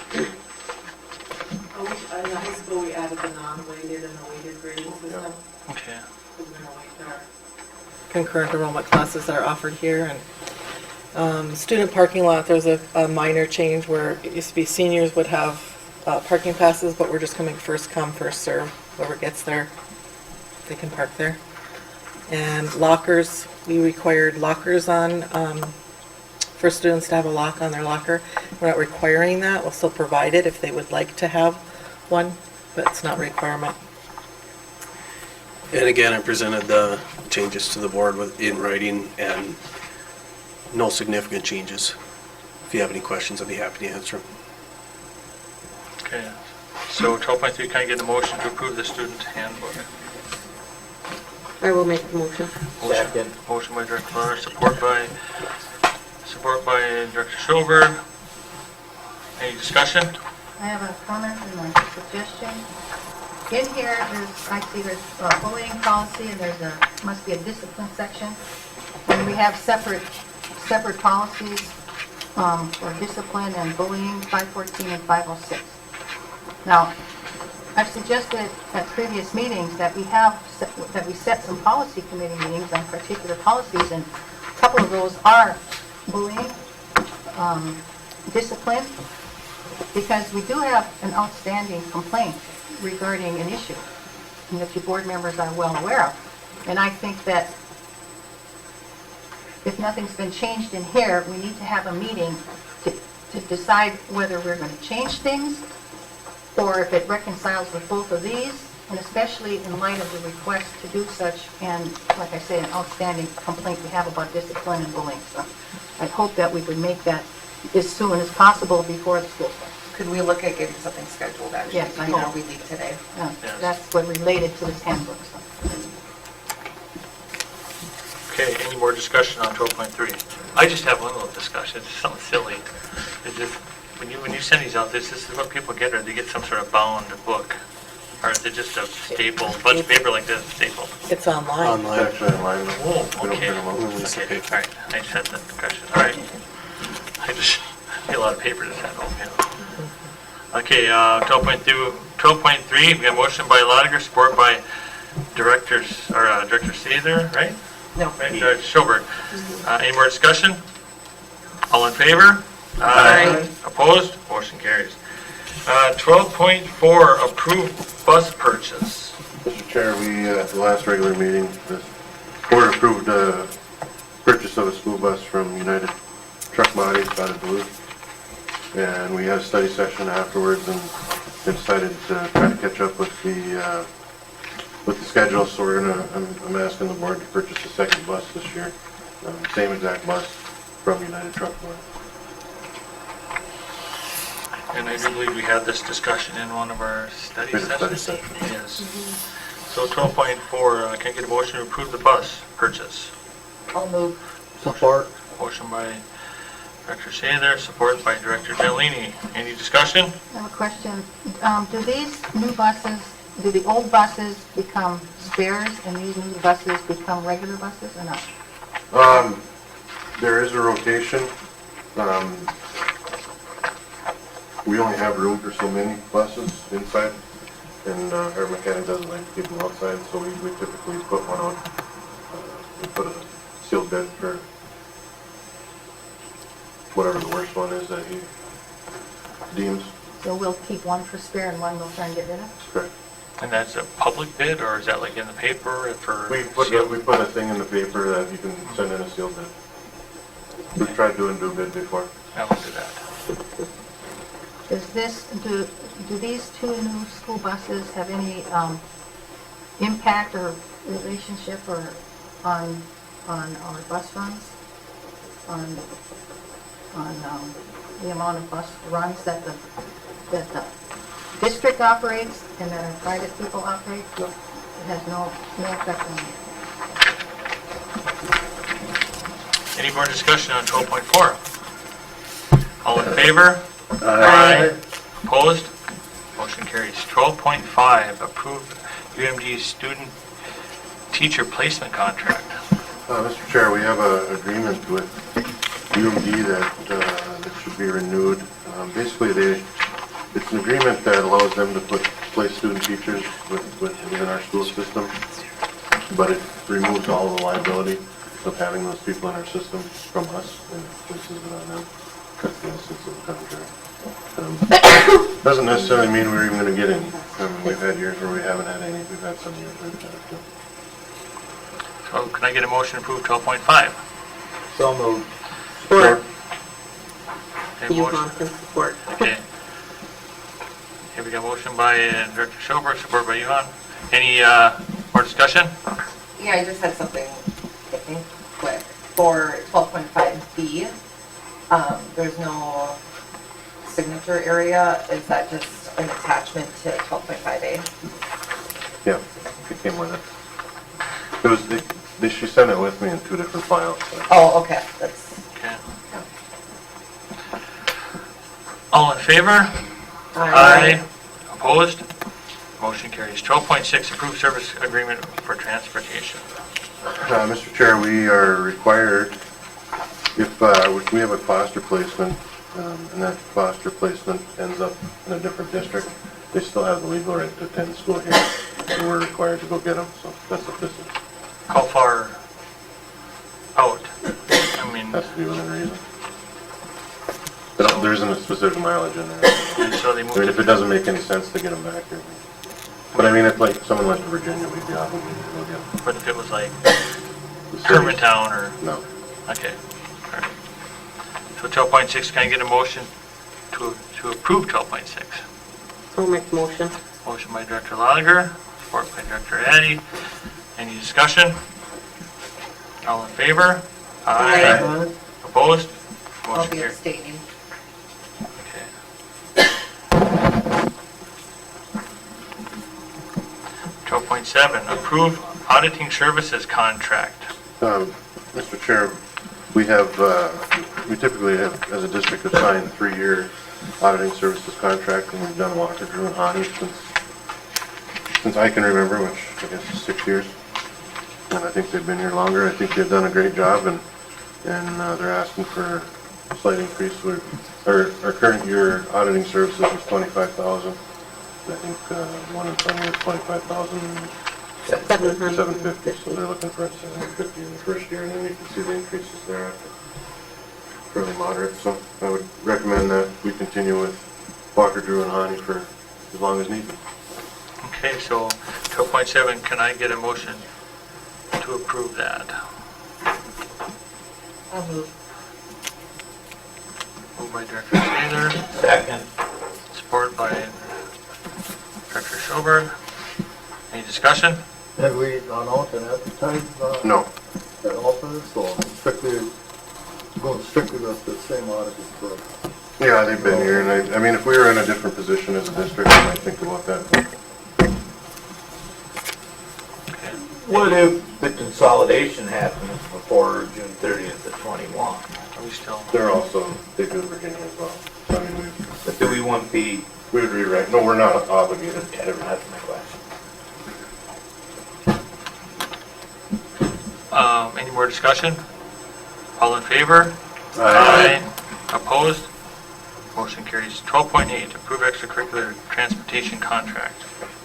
In the high school, we added the non-weighted and the weighted grading system. Okay. Because we don't like our concurrent enrollment classes that are offered here. And student parking lot, there's a minor change where it used to be seniors would have parking passes, but we're just coming first come, first serve. Whoever gets there, they can park there. And lockers, we required lockers on, for students to have a lock on their locker. We're not requiring that. We'll still provide it if they would like to have one, but it's not a requirement. And again, I presented the changes to the board in writing and no significant changes. If you have any questions, I'd be happy to answer them. Okay. So 12.3, can I get a motion to approve the student handbook? I will make the motion. Second. Motion by Director Lotiger, support by Director Schober. Any discussion? I have a comment and a suggestion. In here, I see there's a bullying policy, and must be a discipline section. And we have separate policies for discipline and bullying, 514 and 506. Now, I've suggested at previous meetings that we set some policy committee meetings on particular policies, and a couple of those are bullying, discipline, because we do have an outstanding complaint regarding an issue that you board members are well aware of. And I think that if nothing's been changed in here, we need to have a meeting to decide whether we're going to change things or if it reconciles with both of these, and especially in light of the request to do such, and like I say, an outstanding complaint we have about discipline and bullying. So I'd hope that we would make that as soon as possible before the school starts. Could we look at getting something scheduled actually Yes, I before know. we leave today? Yes. That's what related to this handbook stuff. Okay, any more discussion on 12.3? I just have one little discussion, it's just something silly. It's just, when you send these out, this is what people get, or they get some sort of bound book? Or is it just a staple, bunch of paper like this, staple? It's online. It's Online. actually in line. Oh, We don't okay. print them out. Okay, all right, I just had that question, all right. I just, get a lot of paper to send home, you know. Okay, 12.3, we got motion by Lotiger, support by Director Sather, right? No. Right, Director Gilbert. Any more discussion? All in favor? Aye. Opposed? Motion carries. 12.4, approved bus purchase. Mr. Chair, we, at the last regular meeting, the board approved purchase of a school bus from United Truck Bodies out of Duluth. And we had a study session afterwards and decided to try to catch up with the schedule. So I'm asking the board to purchase a second bus this year. Same exact bus from United Truck Bodies. And I do believe we had this discussion in one of our study We had a study sessions. session. Yes. So 12.4, can I get a motion to approve the bus purchase? I'll move. Support. Motion by Director Sather, support by Director Bellini. Any discussion? I have a question. Do these new buses, do the old buses become spares and these new buses become regular buses or not? There is a rotation. We only have room for so many buses inside, and our mechanic doesn't like to keep them outside, so we typically put one out. We put a sealed bed for whatever the worst one is that he deems. So we'll keep one for spare and one we'll try and get rid of? Correct. And that's a public bid, or is that like in the paper for? We put a thing in the paper that you can send in a sealed bid. We've tried doing do bid before. I will do that. Do these two new school buses have any impact or relationship or on our bus runs? On the amount of bus runs that the district operates and that our private people operate? No. It has no effect on it. Any more discussion on 12.4? All in favor? Aye. Opposed? Motion carries. 12.5, approved UMD student teacher placement contract. Mr. Chair, we have an agreement with UMD that should be renewed. Basically, it's an agreement that allows them to place student teachers within our school system, but it removes all the liability of having those people in our system from us and places it on them. That's the essence of the contract. Doesn't necessarily mean we're even going to get any. We've had years where we haven't had any. We've had some years where we've had a few. So can I get a motion to approve 12.5? So moved. Support. Okay, You motion. can support. Okay. Here we got motion by Director Schober, support by Yuhan. Any more discussion? Yeah, I just had something, I think, quick. For 12.5B, there's no signature area. Is that just an attachment to 12.5A? Yeah, it came with it. It was, she sent it with me in two different files. So. Oh, okay, that's, Okay. All in favor? Aye. Opposed? Motion carries. 12.6, approved service agreement for transportation. Mr. Chair, we are required, if we have a foster placement, and that foster placement ends up in a different district, they still have the legal right to attend school here, and we're required to go get them, so that's what this is. How far out? I mean, Has to be within reason. There isn't a specific mileage in there. so they I moved mean, if it it. doesn't make any sense to get them back here. But I mean, if like someone went to Virginia, we'd be obligated to go get them. But if it was like The cities- Hermantown or, No. okay. All right. So 12.6, can I get a motion to approve 12.6? I'll make the motion. Motion by Director Lotiger, support by Director Addy. Any discussion? All in favor? Aye. Opposed? I'll Motion be carried. abstaining. Okay. 12.7, approve auditing services contract. Mr. Chair, we typically have, as a district, have signed a 3-year auditing services contract, and we've done Walker, Drew, and Hahn since I can remember, which I guess is 6 years. And I think they've been here longer. I think they've done a great job, and they're asking for a slight increase. Our current year auditing services is $25,000. I think one in front of me is $25,750. So they're looking for $750 in the first year, and then you can see the increases thereafter. Fairly moderate, so I would recommend that we continue with Walker, Drew, and Hahn for as long as needed. Okay, so 12.7, can I get a motion to approve that? I'll move. Moved by Director Taylor, Second. support by Director Schober. Any discussion? Have we gone out and advertised No, at all for this, or going strictly with the same auditors for? yeah, they've been here, and I mean, if we were in a different position as a district, I might think about that. Okay. What if the consolidation happens before June 30th of '21? Are we still? They do Virginia as well. So, I mean, But do we want the, we would rewrite, no, we're not obligated. that's my question. Any more discussion? All in favor? Aye. Opposed? Motion carries. 12.8, approve extracurricular transportation contract.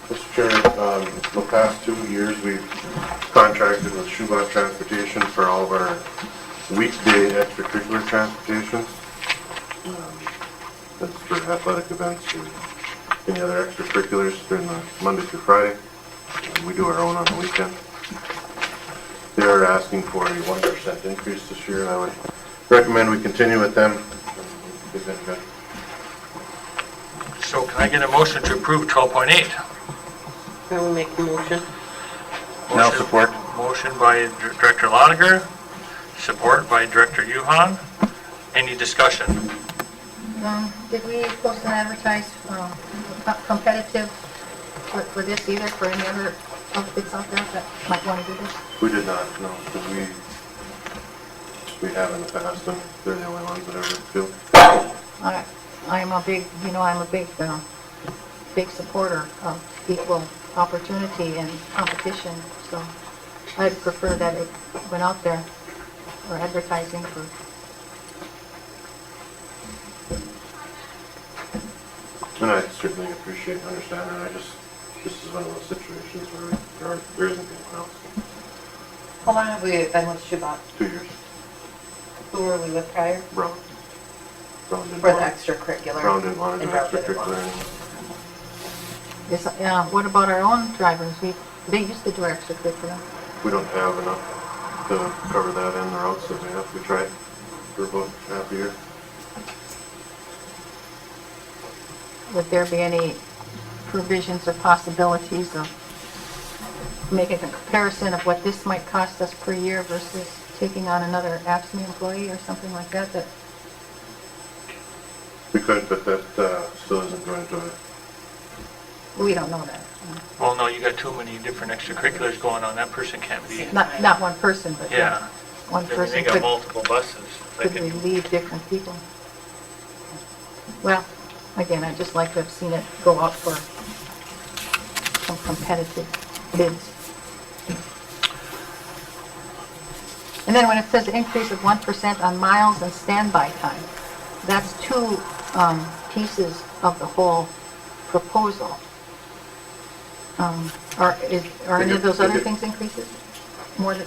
Mr. Chair, the past 2 years, we've contracted with Schubach Transportation for all of our weekday extracurricular transportation. That's for athletic events and any other extracurriculars during the Monday through Friday. And we do our own on the weekend. They are asking for a 1% increase this year, and I would recommend we continue with them. They've been good. So can I get a motion to approve 12.8? I will make a motion. Now support. Motion by Director Lotiger, support by Director Yuhan. Any discussion? Did we post and advertise competitive for this either, for any other outfits out there that might want to do this? We did not, no, because we have in the past, and they're the only ones that ever feel. I'm a big supporter of equal opportunity and competition, so I'd prefer that it went out there for advertising for. And I certainly appreciate and understand, and this is one of those situations where there isn't anyone else. How long have we been with Schubach? 2 years. Who were we with prior? Brown. Brown didn't For the want- extracurrurcular? Brown didn't want to do And Brown didn't want extracurricular to. anymore. What about our own drivers? They used to do extracurricular. We don't have enough to cover that in the routes that we have. We tried for about half a year. Would there be any provisions or possibilities of making a comparison of what this might cost us per year versus taking on another AFSCME employee or something like that? We could, but that still isn't going to, We don't know that. Well, no, you got too many different extracurriculars going on. That person can't be. Not one person, but Yeah. one They person got could multiple buses. They could could- relieve different people. Well, again, I'd just like to have seen it go out for some competitive bids. And then when it says increase of 1% on miles and standby time, that's two pieces of the whole proposal. Are any of those other things increases?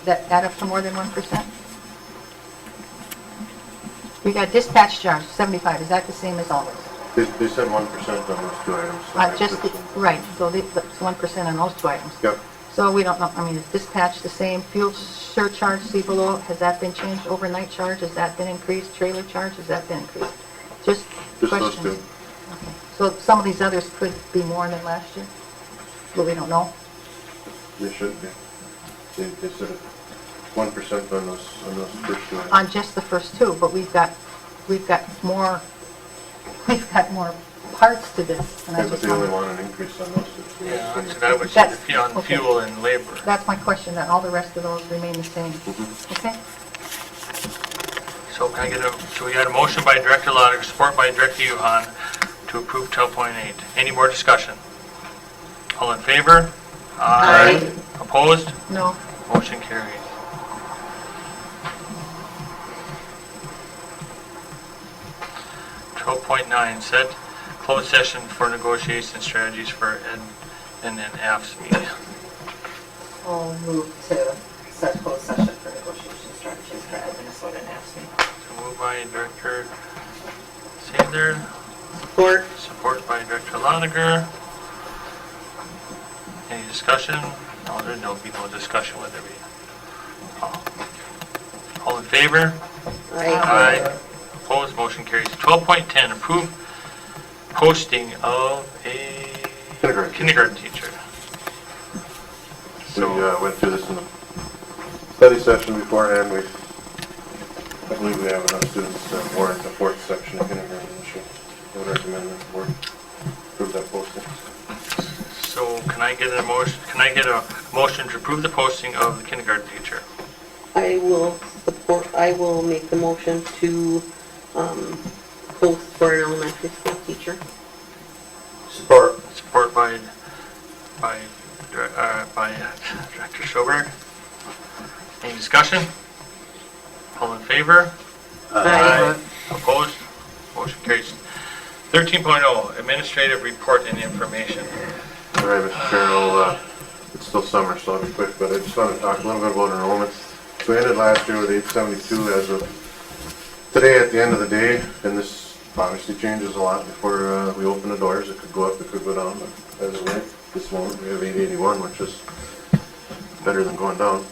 That add up to more than 1%? We got dispatch charge, 75, is that the same as always? they said 1% on those 2 items. So Right, so it's 1% on those 2 items. Yep. So we don't know, I mean, is dispatch the same? Fuel surcharge, see below, has that been changed? Overnight charge, has that been increased? Trailer charge, has that been increased? Just Just questions. those 2. Okay. So some of these others could be more than last year, but we don't know. They should be. They said 1% on those first two. On just the first two, but we've got more parts to this. And I Yeah, but just they only wonder- want an increase on those two. Yeah, so that would That's- be on okay. fuel and labor. That's my question, that all the rest of those remain the same. Okay? So can I get so we got a motion by Director Lotiger, support by Director Yuhan to approve 12.8. Any more discussion? All in favor? Aye. Opposed? No. Motion carries. Set closed session for negotiation strategies for Ed and AFSME. I'll move to set closed session for negotiation strategies for Ed, Minnesota and AFSCME. So moved by Director Sather, support by Director Lotiger. Any discussion? No, there'll be no discussion with it. All in favor? Aye. Opposed, motion carries. 12.10, approve posting of a kindergarten teacher. We went through this in the study session beforehand. I believe we have enough students to warrant the fourth section of kindergarten this year. I would recommend that the board approve that posting. So can I get a motion to approve the posting of the kindergarten teacher? I will make the motion to post for an elementary school teacher. Support. Support by Director Schoberg. Any discussion? All in favor? Aye. Opposed? Motion carries. 13.0, administrative report and information. All right, Mr. Chair, it's still summer, so I'll be quick, but I just want to talk a little bit about enrollments. So we ended last year with 872 as of today at the end of the day, and this obviously changes a lot before we open the doors. It could go up, it could go down, but as of late, this moment, we have 881, which is better than going down.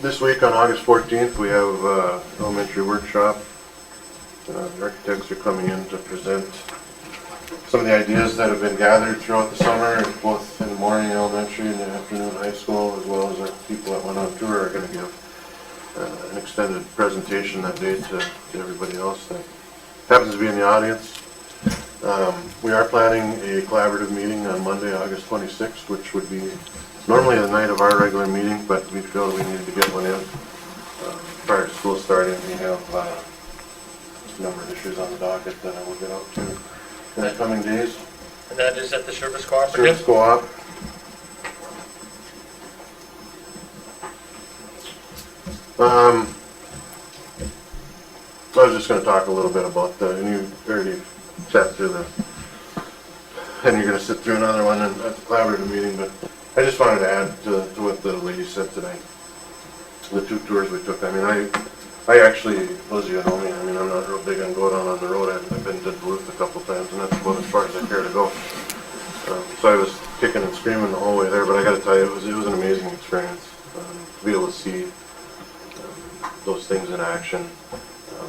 This week on August 14th, we have elementary workshop. The architects are coming in to present some of the ideas that have been gathered throughout the summer, both in the morning elementary and the afternoon high school, as well as our people that went on tour are going to give an extended presentation that day to everybody else that happens to be in the audience. We are planning a collaborative meeting on Monday, August 26th, which would be normally the night of our regular meeting, but we feel we needed to get one in prior to school starting. We have a number of issues on the docket that I will get out to in the coming days. And that is at the Service Cooperative? Service Co-op. I was just going to talk a little bit about and you already sat through and you're going to sit through another one at the collaborative meeting, but I just wanted to add to what the lady said tonight. The 2 tours we took, I mean, I actually, those of you who know me, I mean, I'm not real big on going out on the road. I've been to Duluth a couple times, and that's about as far as I care to go. So I was kicking and screaming the whole way there, but I got to tell you, it was an amazing experience to be able to see those things in action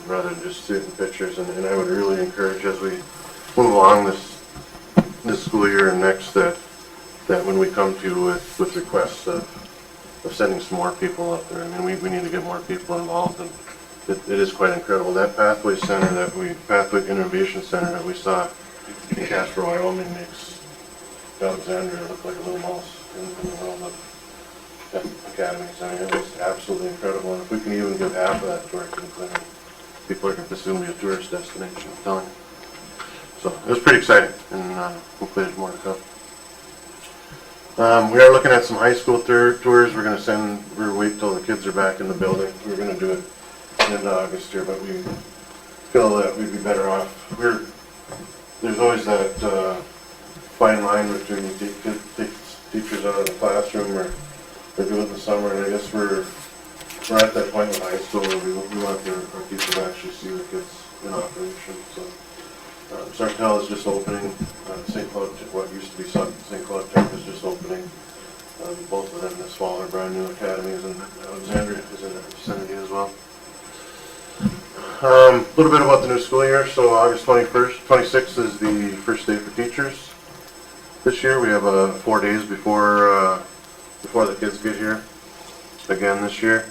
rather than just see it in pictures. And I would really encourage, as we move along this school year and next, that when we come to you with requests of sending some more people up there, I mean, we need to get more people involved, and it is quite incredible. That Pathway Innovation Center that we saw in Casper, Wyoming makes Alexandria look like a little mouse in the world of academies. I mean, it was absolutely incredible, and if we can even give half of that to our kids, I mean, people are going to soon be a tourist destination, I'm telling you. So it was pretty exciting, and hopefully there's more to come. We are looking at some high school tours. We're going to wait till the kids are back in the building. We're going to do it in August here, but we feel that we'd be better off. There's always that fine line between you take teachers out of the classroom or do it in the summer, and I guess we're at that point with high school where we want our people to actually see the kids in operation. So Sartell is just opening. St. Cloud, what used to be St. Cloud Tech, is just opening. Both of them this fall are brand new academies, and Alexandria is in the vicinity as well. A little bit about the new school year. So August 26th is the first day for teachers. This year we have 4 days before before the kids get here again this year.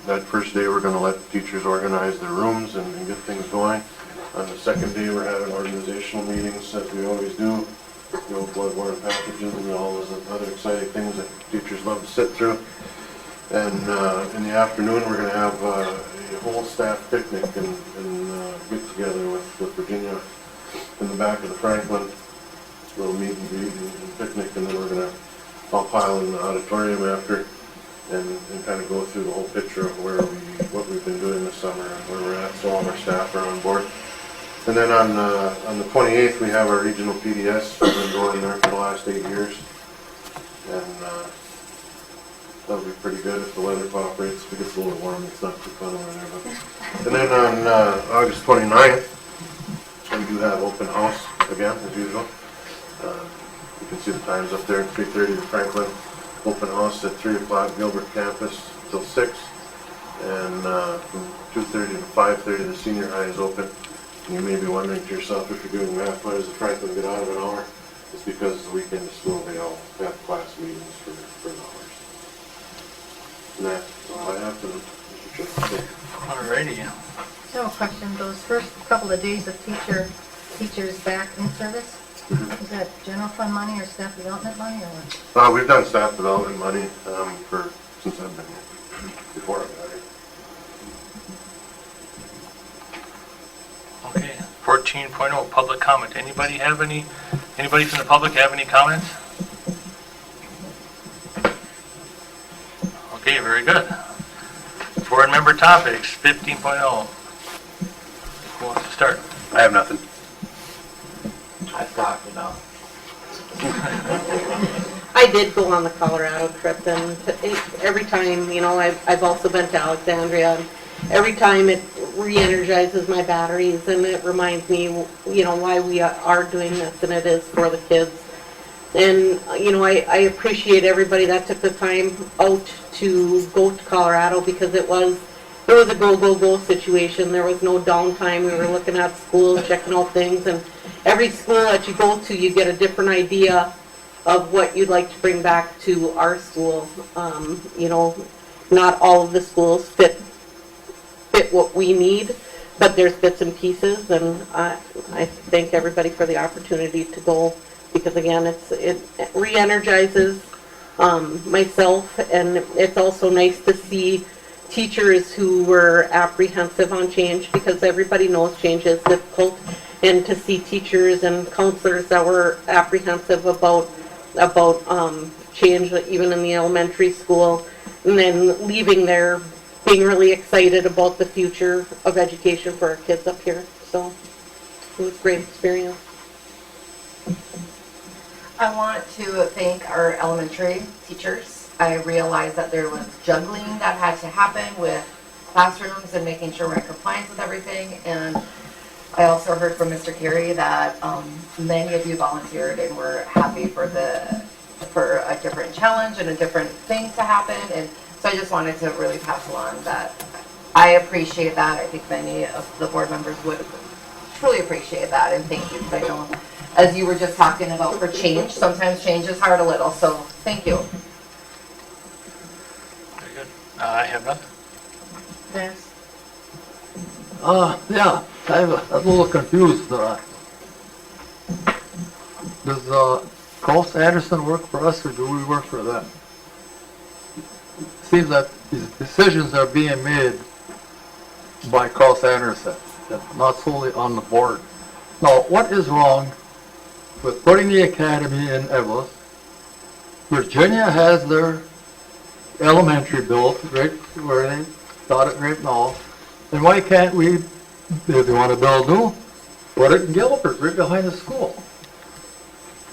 That first day, we're gonna let teachers organize their rooms and get things going. On the second day, we're having organizational meetings, as we always do, bloodborne pathogens and all those other exciting things that teachers love to sit through. And in the afternoon, we're gonna have a whole staff picnic and get together with Virginia in the back of the Franklin, little meet and greet and picnic, and then we're gonna all pile in the auditorium after and kind of go through the whole picture of what we've been doing this summer and where we're at, so all of our staff are on board. And then on the 28th, we have our regional PDS. We've been going there for the last 8 years. And that'll be pretty good if the weather cooperates. If it gets a little warm, it's not too fun over there. But. And then on August 29th, we do have open house again, as usual. You can see the times up there, 3:30 to Franklin. Open house at 3 o'clock, Gilbert campus till 6. And from 2:30 to 5:30, the senior high is open. And you may be wondering to yourself, if you're doing math, why does the Franklin get out of an hour? It's because the weekend of school, they all have class meetings for an hour. And that's all I have to say. Alrighty. So question, those first couple of days of teachers back in service, is that general fund money or staff development money or what? We've done staff development money since I've been here, before I got here. Okay, 14.0, public comment. Anybody from the public have any comments? Okay, very good. Board member topics, 15.0. Who wants to start? I have nothing. I've talked enough. I did go on the Colorado trip, and every time, I've also been to Alexandria, and every time it re-energizes my batteries, and it reminds me, why we are doing this, and it is for the kids. And, I appreciate everybody that took the time out to go to Colorado, because it was a go situation. There was no downtime. We were looking at schools, checking out things, and every school that you go to, you get a different idea of what you'd like to bring back to our school. Not all of the schools fit what we need, but there's bits and pieces, and I thank everybody for the opportunity to go, because again, it re-energizes myself, and it's also nice to see teachers who were apprehensive on change, because everybody knows change is difficult, and to see teachers and counselors that were apprehensive about change, even in the elementary school, and then leaving there being really excited about the future of education for our kids up here. So it was a great experience. I want to thank our elementary teachers. I realized that there was juggling that had to happen with classrooms and making sure we're in compliance with everything. And I also heard from Mr. Carey that many of you volunteered and were happy for a different challenge and a different thing to happen. And so I just wanted to really pass along that I appreciate that. I think many of the board members would truly appreciate that, and thank you. Because I know, as you were just talking about for change, sometimes change is hard a little, so thank you. Very good. I have nothing. Yes. Yeah, I'm a little confused. Does Carl Anderson work for us, or do we work for them? Seems that these decisions are being made by Carl Anderson, not solely on the board. Now, what is wrong with putting the academy in Eveleth? Virginia has their elementary built right where they got it right now. And why can't we, if they want to build new, put it in Gilbert, right behind the school?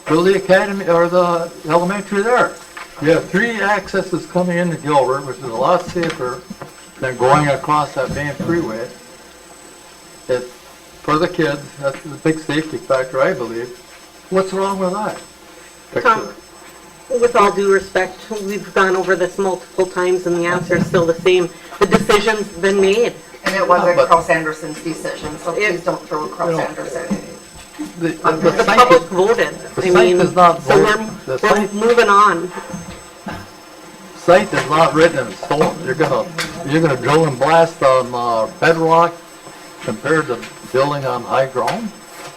Build the academy or the elementary there. You have 3 accesses coming into Gilbert, which is a lot safer than going across that main freeway. It, for the kids, that's the big safety factor, I believe. What's wrong with that? Tom, with all due respect, we've gone over this multiple times, and the answer is still the same. The decision's been made. And it wasn't Carl Anderson's decision, so please don't throw Carl Anderson. The public voted. The site is not so voted. we're moving on. site is not written in stone. You're gonna drill and blast on bedrock compared to building on high ground?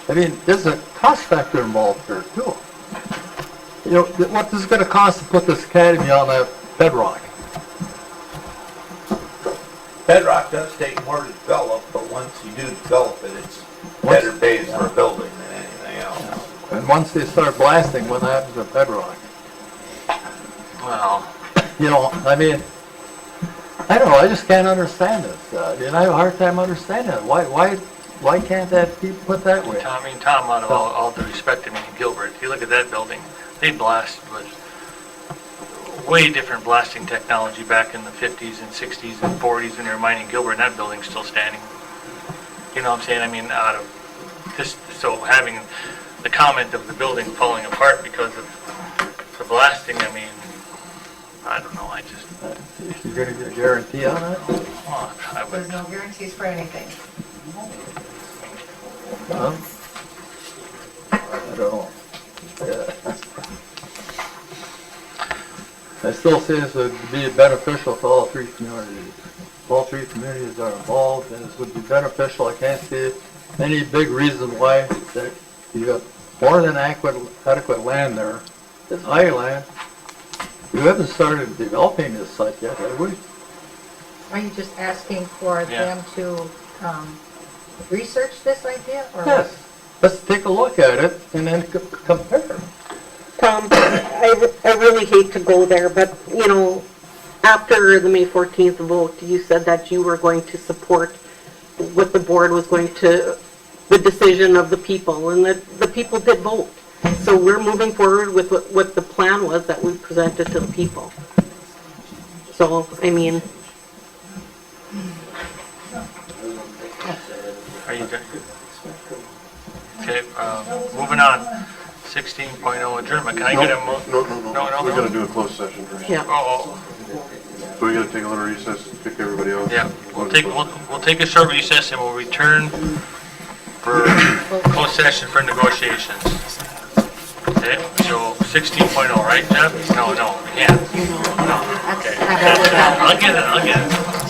I mean, there's a cost factor involved here too. You know, what is it gonna cost to put this academy on that bedrock? Bedrock does take more to develop, but once you do develop it, it's better days for a building than anything else. And once they start blasting, what happens to bedrock? Well, You know, I mean, I don't know, I just can't understand this. And I have a hard time understanding it. Why can't that be put that way? Tom, out of all due respect to me and Gilbert, if you look at that building, they blasted with way different blasting technology back in the 50s and 60s and 40s when they were mining Gilbert, and that building's still standing. You know what I'm saying? I mean, out of this, so having the comment of the building falling apart because of the blasting, I mean, I don't know, I just, You're gonna get a guarantee on it? well, I would, There's no guarantees for anything. Huh? I don't know. Yeah. I still say this would be beneficial to all three communities. All three communities are involved, and this would be beneficial. I can't see any big reason why that you got more than adequate land there. It's high land. You haven't started developing this site yet, have we? Are you just asking for Yeah. them to research this idea? Or Yes. Let's take a look at it and then compare. Tom, I really hate to go there, but, you know, after the May 14th vote, you said that you were going to support what the board was going to, the decision of the people, and the people did vote. So we're moving forward with what the plan was that we presented to the people. So, I mean, are you done? Okay, moving on. 16.0 adjournment. Can I get a mo? No. We gotta do a closed session first. yeah. Oh, So we gotta take a little recess, pick everybody else. yeah. We'll take a short recess and we'll return for closed session for negotiations. Okay, so 16.0, right, Jeff? No, we can't. No, okay. I'll get it.